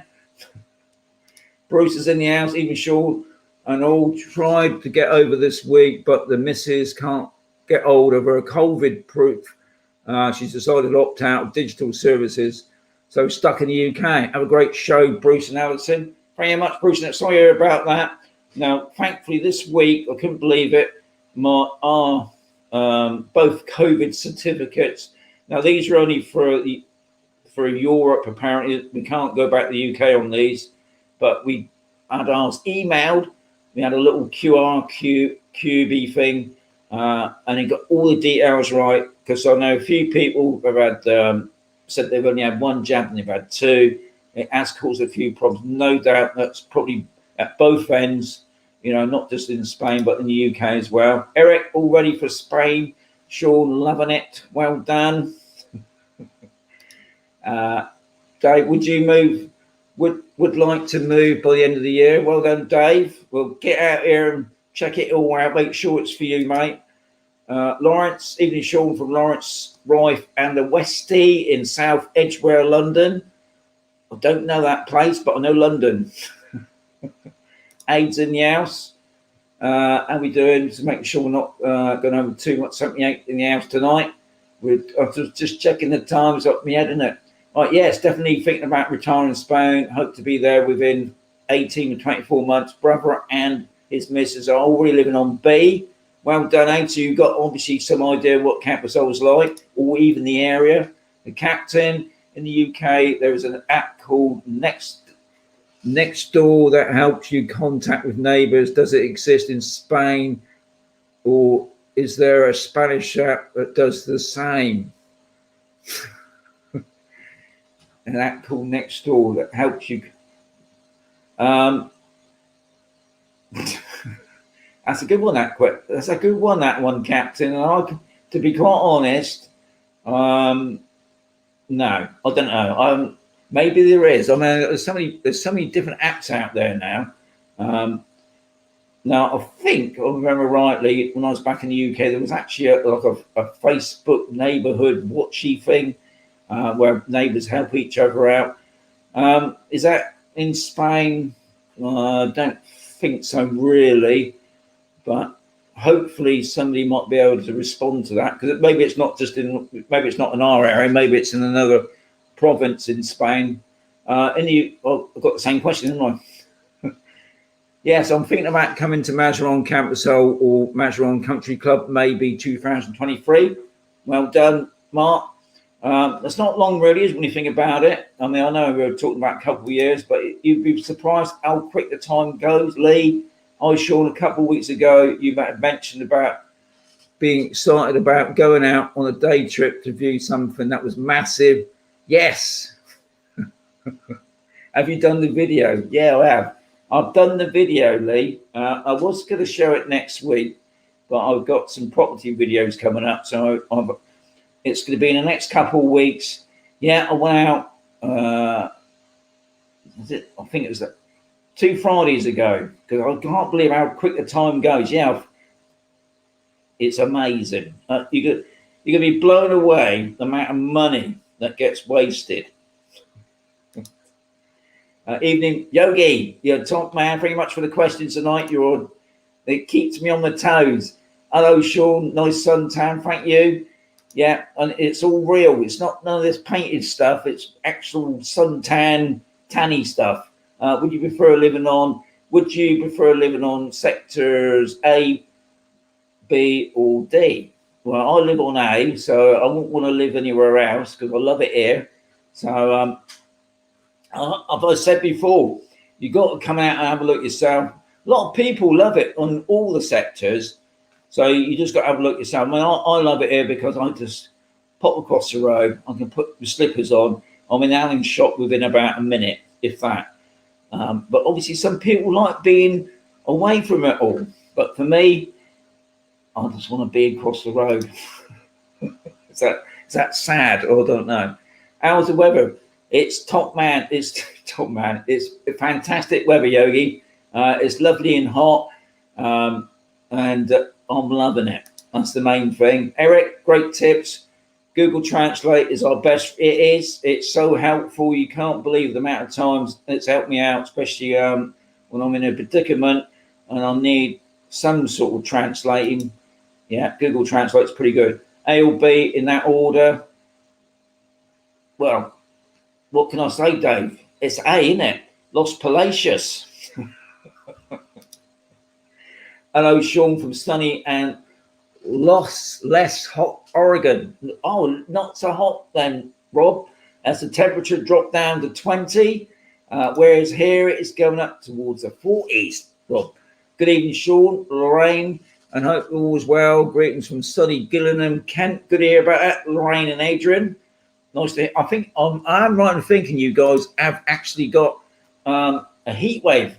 Bruce is in the house, even Sean and all tried to get over this week, but the missus can't get hold of her COVID proof. She's decided to opt out of digital services. So stuck in the UK. Have a great show, Bruce and Alison. Thank you very much, Bruce. And sorry about that. Now, thankfully, this week, I couldn't believe it, both COVID certificates. Now, these are only for Europe, apparently. We can't go back to the UK on these, but we had ours emailed. We had a little QB thing, and it got all the details right, because I know a few people have had said they've only had one jab and they've had two. It has caused a few problems. No doubt that's probably at both ends, you know, not just in Spain, but in the UK as well. Eric, all ready for Spain. Sean, loving it. Well done. Dave, would you move? Would like to move by the end of the year. Well done, Dave. We'll get out here and check it all out. Make sure it's for you, mate. Lawrence, evening Sean from Lawrence, Rife and the Westie in South Edgware, London. I don't know that place, but I know London. Aids in the house. How we doing to make sure we're not going over too much 78 in the house tonight. I was just checking the times up my head, isn't it? Right, yes, definitely thinking about retiring in Spain. Hope to be there within 18 to 24 months. Brother and his missus are already living on B. Well done, Aid. So you've got obviously some idea what Campus is like, or even the area. The captain in the UK, there is an app called Nextdoor that helps you contact with neighbours. Does it exist in Spain, or is there a Spanish app that does the same? An app called Nextdoor that helps you. That's a good one. That's a good one. That one, Captain. And to be quite honest, no, I don't know. Maybe there is. I mean, there's so many different apps out there now. Now, I think, if I remember rightly, when I was back in the UK, there was actually a Facebook neighbourhood watchy thing where neighbours help each other out. Is that in Spain? I don't think so, really, but hopefully somebody might be able to respond to that, because maybe it's not maybe it's not in our area, maybe it's in another province in Spain. I've got the same question, haven't I? Yes, I'm thinking about coming to Mazarron Campus or Mazarron Country Club, maybe 2023. Well done, Mark. That's not long, really, when you think about it. I mean, I know we were talking about a couple of years, but you'd be surprised how quick the time goes. Lee, I was sure a couple of weeks ago you had mentioned about being excited about going out on a day trip to view something that was massive. Yes. Have you done the video? Yeah, I have. I've done the video, Lee. I was going to show it next week, but I've got some property videos coming up, so it's going to be in the next couple of weeks. Yeah, I went out. I think it was 2 Fridays ago, because I can't believe how quick the time goes. Yeah, it's amazing. You're going to be blown away the amount of money that gets wasted. Evening, Yogi. You're top man. Very much for the questions tonight. It keeps me on the toes. Hello, Sean. Nice suntan. Thank you. Yeah, and it's all real. It's not none of this painted stuff. It's actual suntan, tanny stuff. Would you prefer living on sectors A, B, or D? Well, I live on A, so I wouldn't want to live anywhere else because I love it here. So, as I said before, you got to come out and have a look yourself. A lot of people love it on all the sectors, so you just got to have a look yourself. I mean, I love it here because I just pop across the road. I can put the slippers on. I'm in Allen's shop within about a minute, if that. But obviously, some people like being away from it all. But for me, I just want to be across the road. Is that sad? Or I don't know. How's the weather? It's top man. It's top man. It's fantastic weather, Yogi. It's lovely and hot, and I'm loving it. That's the main thing. Eric, great tips. Google Translate is our best. It is. It's so helpful. You can't believe the amount of times it's helped me out, especially when I'm in a predicament and I need some sort of translating. Yeah, Google Translate's pretty good. A or B in that order. Well, what can I say, Dave? It's A, isn't it? Los Palacios. Hello, Sean from sunny and less hot Oregon. Oh, not so hot then, Rob. As the temperature dropped down to 20, whereas here it is going up towards the 40s, Rob. Good evening, Sean, Lorraine, and hope all is well. Greetings from sunny Gillingham, Kent. Good to hear about that, Lorraine and Adrian. Nice to hear. I think I'm right in thinking you guys have actually got a heat wave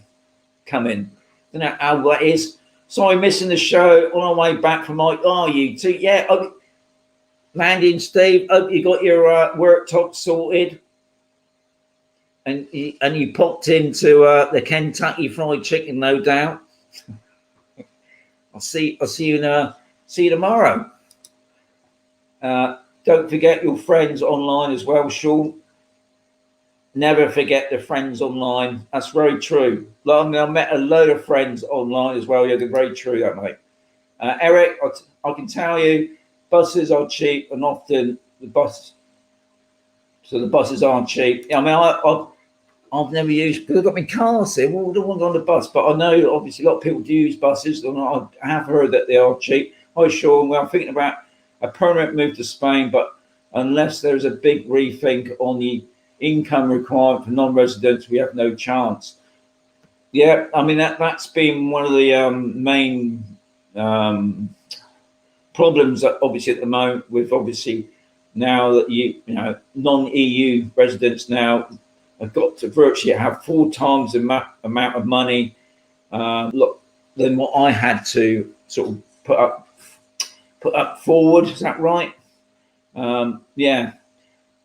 coming. I don't know how that is. Sorry, missing the show on our way back from you two. Yeah, Mandy and Steve, hope you got your worktop sorted. And you popped into the Kentucky Fried Chicken, no doubt. I'll see you tomorrow. Don't forget your friends online as well, Sean. Never forget the friends online. That's very true. I met a load of friends online as well. Yeah, very true, that, mate. Eric, I can tell you, buses are cheap, and often the buses aren't cheap. I mean, I've never used, because I've got my car here. Well, I don't want on the bus, but I know obviously a lot of people do use buses, and I have heard that they are cheap. Hi, Sean. Well, I'm thinking about a permanent move to Spain, but unless there's a big rethink on the income requirement for non-residents, we have no chance. Yeah, I mean that's been one of the main problems that obviously at the moment, with obviously now that you know non-EU residents now have got to virtually have 4 times the amount of money than what I had to sort of put up forward. Is that right? Yeah,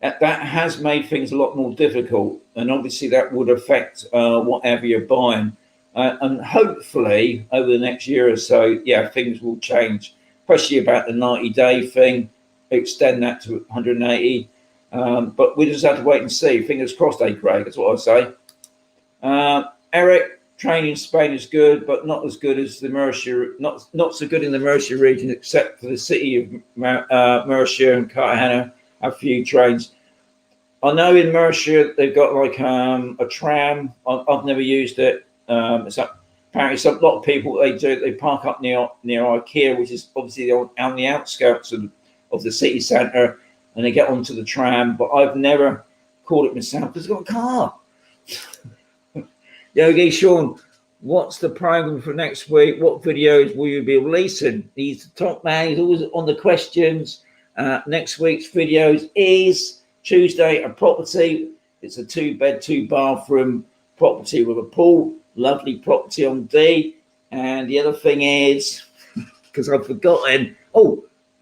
that has made things a lot more difficult, and obviously that would affect whatever you're buying. and hopefully over the next year or so, yeah, things will change, especially about the 90-day thing, extend that to 180. But we just have to wait and see. Fingers crossed, Craig, that's what I say. Eric, training in Spain is good, but not as good as the Murcia, not so good in the Murcia region, except for the city of Murcia and Cartagena have few trains. I know in Murcia they've got like a tram. I've never used it. Apparently, a lot of people they park up near IKEA, which is obviously on the outskirts of the city centre, and they get onto the tram. But I've never called it myself because I've got a car. Yogi Sean, what's the program for next week? What videos will you be releasing? He's the top man. He's always on the questions. Next week's videos is Tuesday, a property. It's a 2-bed, 2-bathroom property with a pool. Lovely property on D. And the other thing is, because I've forgotten,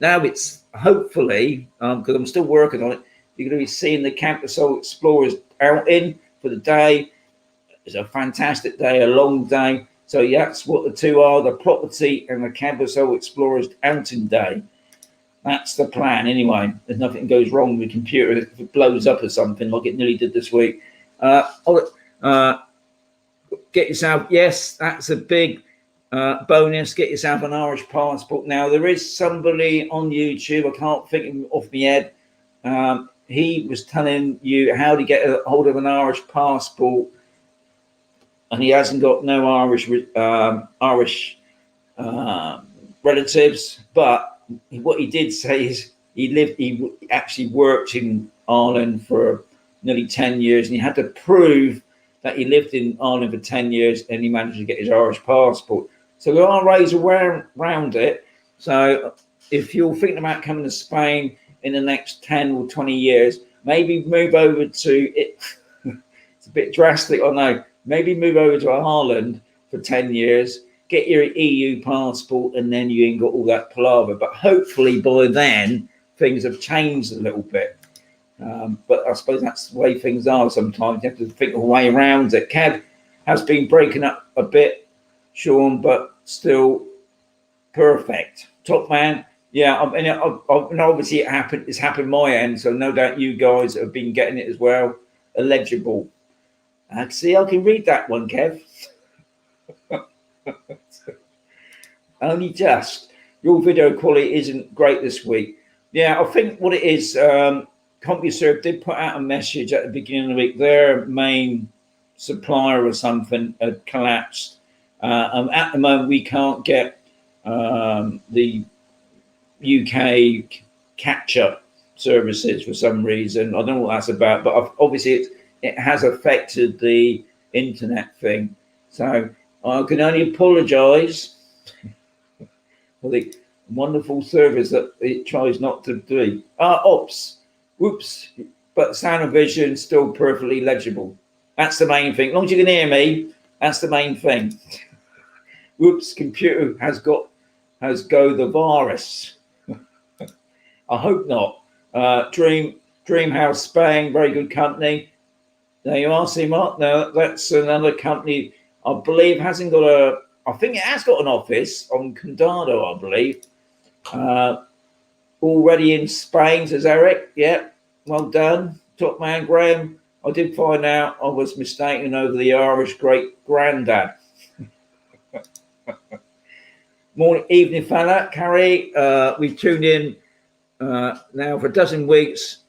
now it's hopefully, because I'm still working on it, you're going to be seeing the Campusol Explorers outing for the day. It's a fantastic day, a long day. So that's what the two are, the property and the Campusol Explorers outing day. That's the plan anyway. There's nothing goes wrong with the computer if it blows up or something like it nearly did this week. Get yourself, yes, that's a big bonus. Get yourself an Irish passport. Now, there is somebody on YouTube, I can't think off my head. He was telling you how to get a hold of an Irish passport, and he hasn't got no Irish relatives. But what he did say is he actually worked in Ireland for nearly 10 years, and he had to prove that he lived in Ireland for 10 years, and he managed to get his Irish passport. So there are ways around it. So if you're thinking about coming to Spain in the next 10 or 20 years, maybe move over to it. It's a bit drastic, I know. Maybe move over to Ireland for 10 years, get your EU passport, and then you ain't got all that palaver. But hopefully by then, things have changed a little bit. But I suppose that's the way things are sometimes. You have to think a way around it. Kev has been breaking up a bit, Sean, but still perfect. Top man. Yeah, and obviously it's happened my end, so no doubt you guys have been getting it as well. Illegible. See, I can read that one, Kev. Only just. Your video quality isn't great this week. Yeah, I think what it is, CompuServe did put out a message at the beginning of the week. Their main supplier or something had collapsed. And at the moment, we can't get the UK catch-up services for some reason. I don't know what that's about, but obviously it has affected the internet thing. So I can only apologise for the wonderful service that it tries not to do. Ops. Whoops. But sound and vision still perfectly legible. That's the main thing. As long as you can hear me, that's the main thing. Whoops, computer has go the virus. I hope not. Dreamhouse Spain, very good company. There you are, see Mark. Now that's another company I believe hasn't got I think it has got an office on Condado, I believe. Already in Spain, says Eric. Yeah, well done. Top man Graham. I did find out I was mistaken over the Irish great granddad. Morning, evening, fella. Carrie, we've tuned in now for a dozen weeks.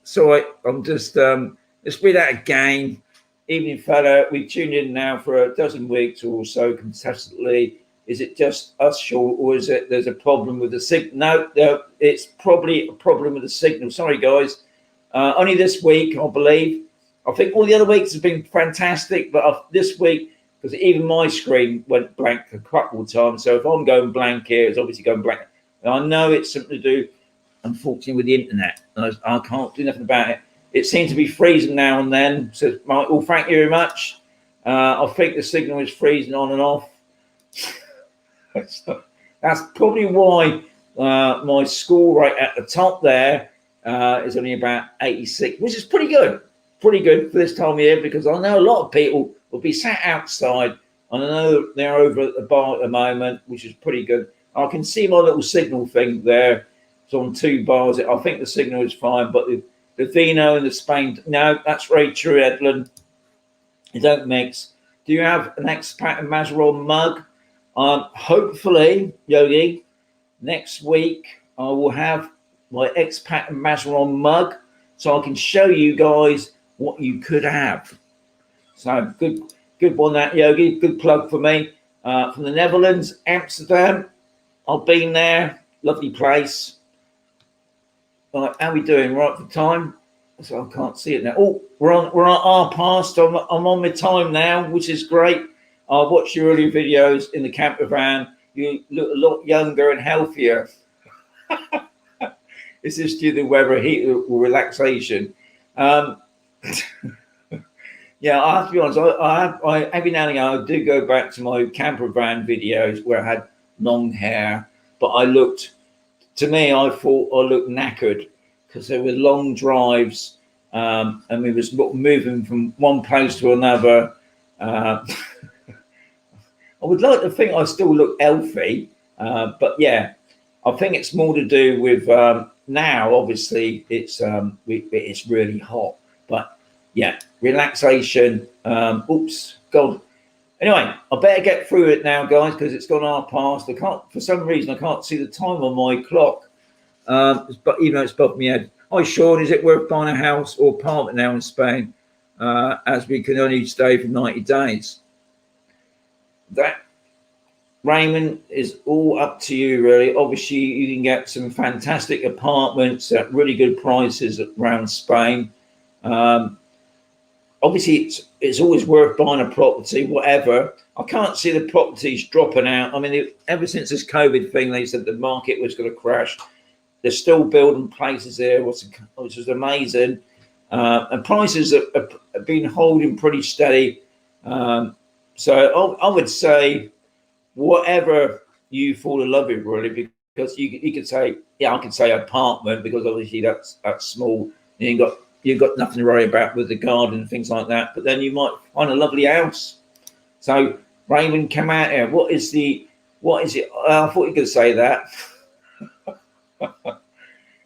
Sorry, I'm just let's read that again. Evening, fella. We've tuned in now for a dozen weeks or so consistently. Is it just us, Sean, or is it there's a problem with the signal? No, it's probably a problem with the signal. Sorry, guys. Only this week, I believe. I think all the other weeks have been fantastic, but this week, because even my screen went blank a couple of times. So if I'm going blank here, it's obviously going blank. And I know it's something to do, unfortunately, with the internet. I can't do nothing about it. It seems to be freezing now and then. So, Michael, thank you very much. I think the signal is freezing on and off. That's probably why my score rate at the top there is only about 86, which is pretty good for this time of year, because I know a lot of people We'll be sat outside. I know they're over at the bar at the moment, which is pretty good. I can see my little signal thing there. It's on 2 bars. I think the signal is fine, but the Vino and the Spain, no, that's very true, Edlin. You don't mix. Do you have an Expat and Mazarron mug? Hopefully, Yogi, next week I will have my Expat and Mazarron mug, so I can show you guys what you could have. So good one, that, Yogi. Good plug for me. From the Netherlands, Amsterdam. I've been there. Lovely place. Right, how are we doing? Right for time? So I can't see it now. Oh, we're on our past. I'm on my time now, which is great. I watched your earlier videos in the camper van. You look a lot younger and healthier. Is this due to the weather, heat, or relaxation? Yeah, I have to be honest. I every now and again I do go back to my camper van videos where I had long hair, but I thought I looked knackered because there were long drives, and we was moving from one place to another. I would like to think I still look healthy, but yeah, I think it's more to do with now. Obviously, it's really hot, but yeah, relaxation. Oops, God. Anyway, I better get through it now, guys, because it's gone half past. For some reason, I can't see the time on my clock. But even though it's above my head. Hi, Sean. Is it worth buying a house or apartment now in Spain, as we can only stay for 90 days? That, Raymond, is all up to you, really. Obviously, you can get some fantastic apartments at really good prices around Spain. Obviously, it's always worth buying a property, whatever. I can't see the properties dropping out. I mean, ever since this COVID thing, they said the market was going to crash. They're still building places there, which is amazing. And prices have been holding pretty steady. So I would say whatever you fall in love with, really, because you could say, yeah, I could say apartment, because obviously that's small. You've got nothing to worry about with the garden and things like that. But then you might find a lovely house. So Raymond, come out here. What is it? I thought you could say that.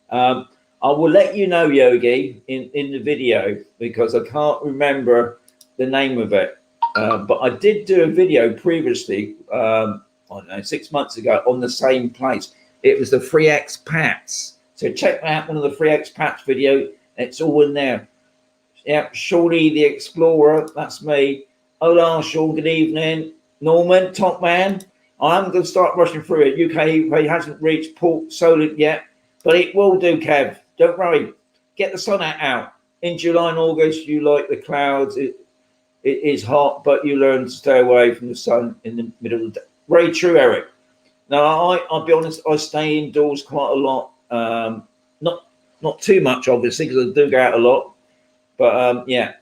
I will let you know, Yogi, in the video, because I can't remember the name of it. But I did do a video previously, I don't know, 6 months ago, on the same place. It was the free expats. So check out one of the free expats video. It's all in there. Yeah, Shawny the Explorer, that's me. Hola, Sean, good evening. Norman, top man. I'm going to start rushing through it. UK hasn't reached Port Solent yet, but it will do, Kev. Don't worry. Get the sun out. In July and August, you like the clouds. It is hot, but you learn to stay away from the sun in the middle of the day. Very true, Eric. Now, I'll be honest, I stay indoors quite a lot. Not too much, obviously, because I do go out a lot. But, yeah,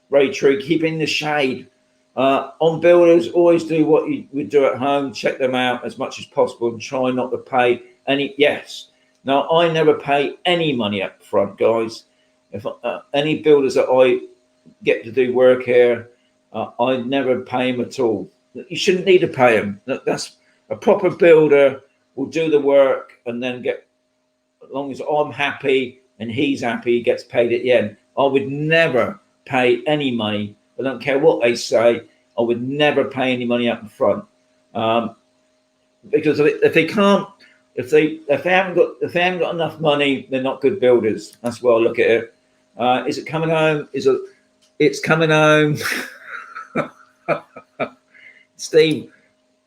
very true. Keep in the shade. On builders, always do what you would do at home. Check them out as much as possible and try not to pay any. Yes. Now, I never pay any money up front, guys. If any builders that I get to do work here, I never pay them at all. You shouldn't need to pay them. That's a proper builder will do the work and then get, as long as I'm happy and he's happy, he gets paid at the end. I would never pay any money. I don't care what they say. I would never pay any money up front, because if they haven't got enough money, they're not good builders. That's the way I look at it. Is it coming home? It's coming home. Steve,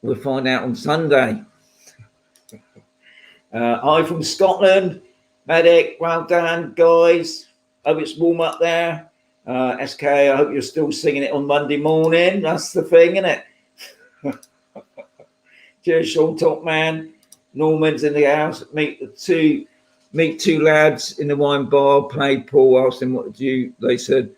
we'll find out on Sunday. Hi from Scotland. Medic, well done, guys. Hope it's warm up there. SK, I hope you're still singing it on Monday morning. That's the thing, isn't it? Cheers, Sean, top man. Norman's in the house. Meet two lads in the wine bar. Played Paul. Asked them what they said.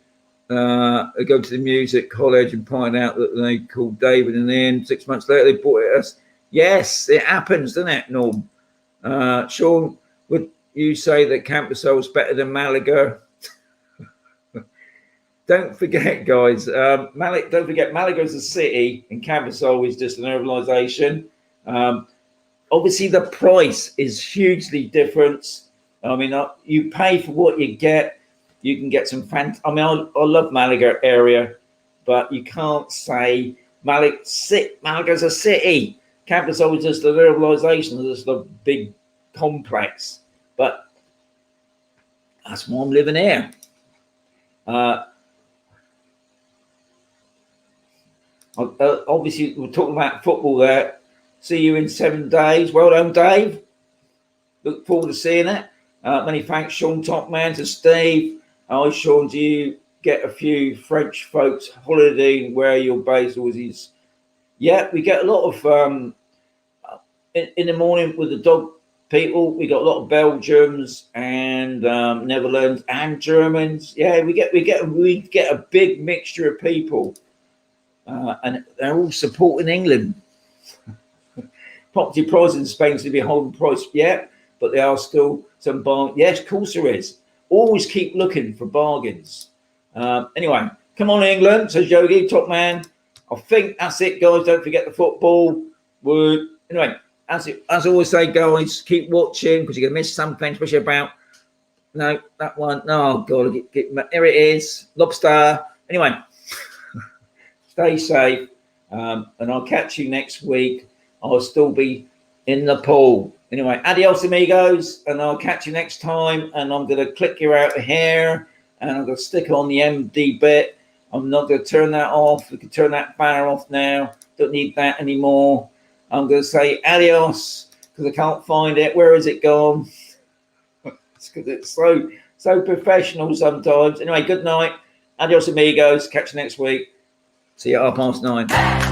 They go to the music college and find out that they called David, and then 6 months later they bought it us. Yes, it happens, doesn't it, Norm? Sean, would you say that Campersoul is better than Malaga? don't forget, guys, don't forget Malaga's a city and Cavasol is just an urbanization. Obviously, the price is hugely different. I mean, you pay for what you get. You can get some I love Malaga area, but you can't say Malaga's a city. Cavasol is just an urbanization, just a big complex. But that's why I'm living here. Obviously, we're talking about football there. See you in 7 days. Well done, Dave. Look forward to seeing it. Many thanks, Sean, top man, to Steve. Sean, do you get a few French folks holidaying where you're based? Yeah, we get a lot of in the morning with the dog people. We got a lot of Belgians and Netherlands and Germans. Yeah, we get a big mixture of people. And they're all supporting England. Property prices in Spain seem to be holding price, yeah, but there are still some bargains. Yes, of course there is. Always keep looking for bargains. Anyway, come on, England, says Yogi, top man. I think that's it, guys. Don't forget the football. Anyway, as I always say, guys, keep watching because you're going to miss something, especially about that one. Oh, God, here it is. Lobster. Anyway. Stay safe, and I'll catch you next week. I'll still be in the pool. Anyway, adios, amigos, and I'll catch you next time. And I'm going to click you out of here, and I'm going to stick on the MD bit. I'm not going to turn that off. We can turn that banner off now. Don't need that anymore. I'm going to say adios because I can't find it. Where is it gone? It's because it's so professional sometimes. Anyway, good night. Adios, amigos. Catch you next week. See you at 9:30.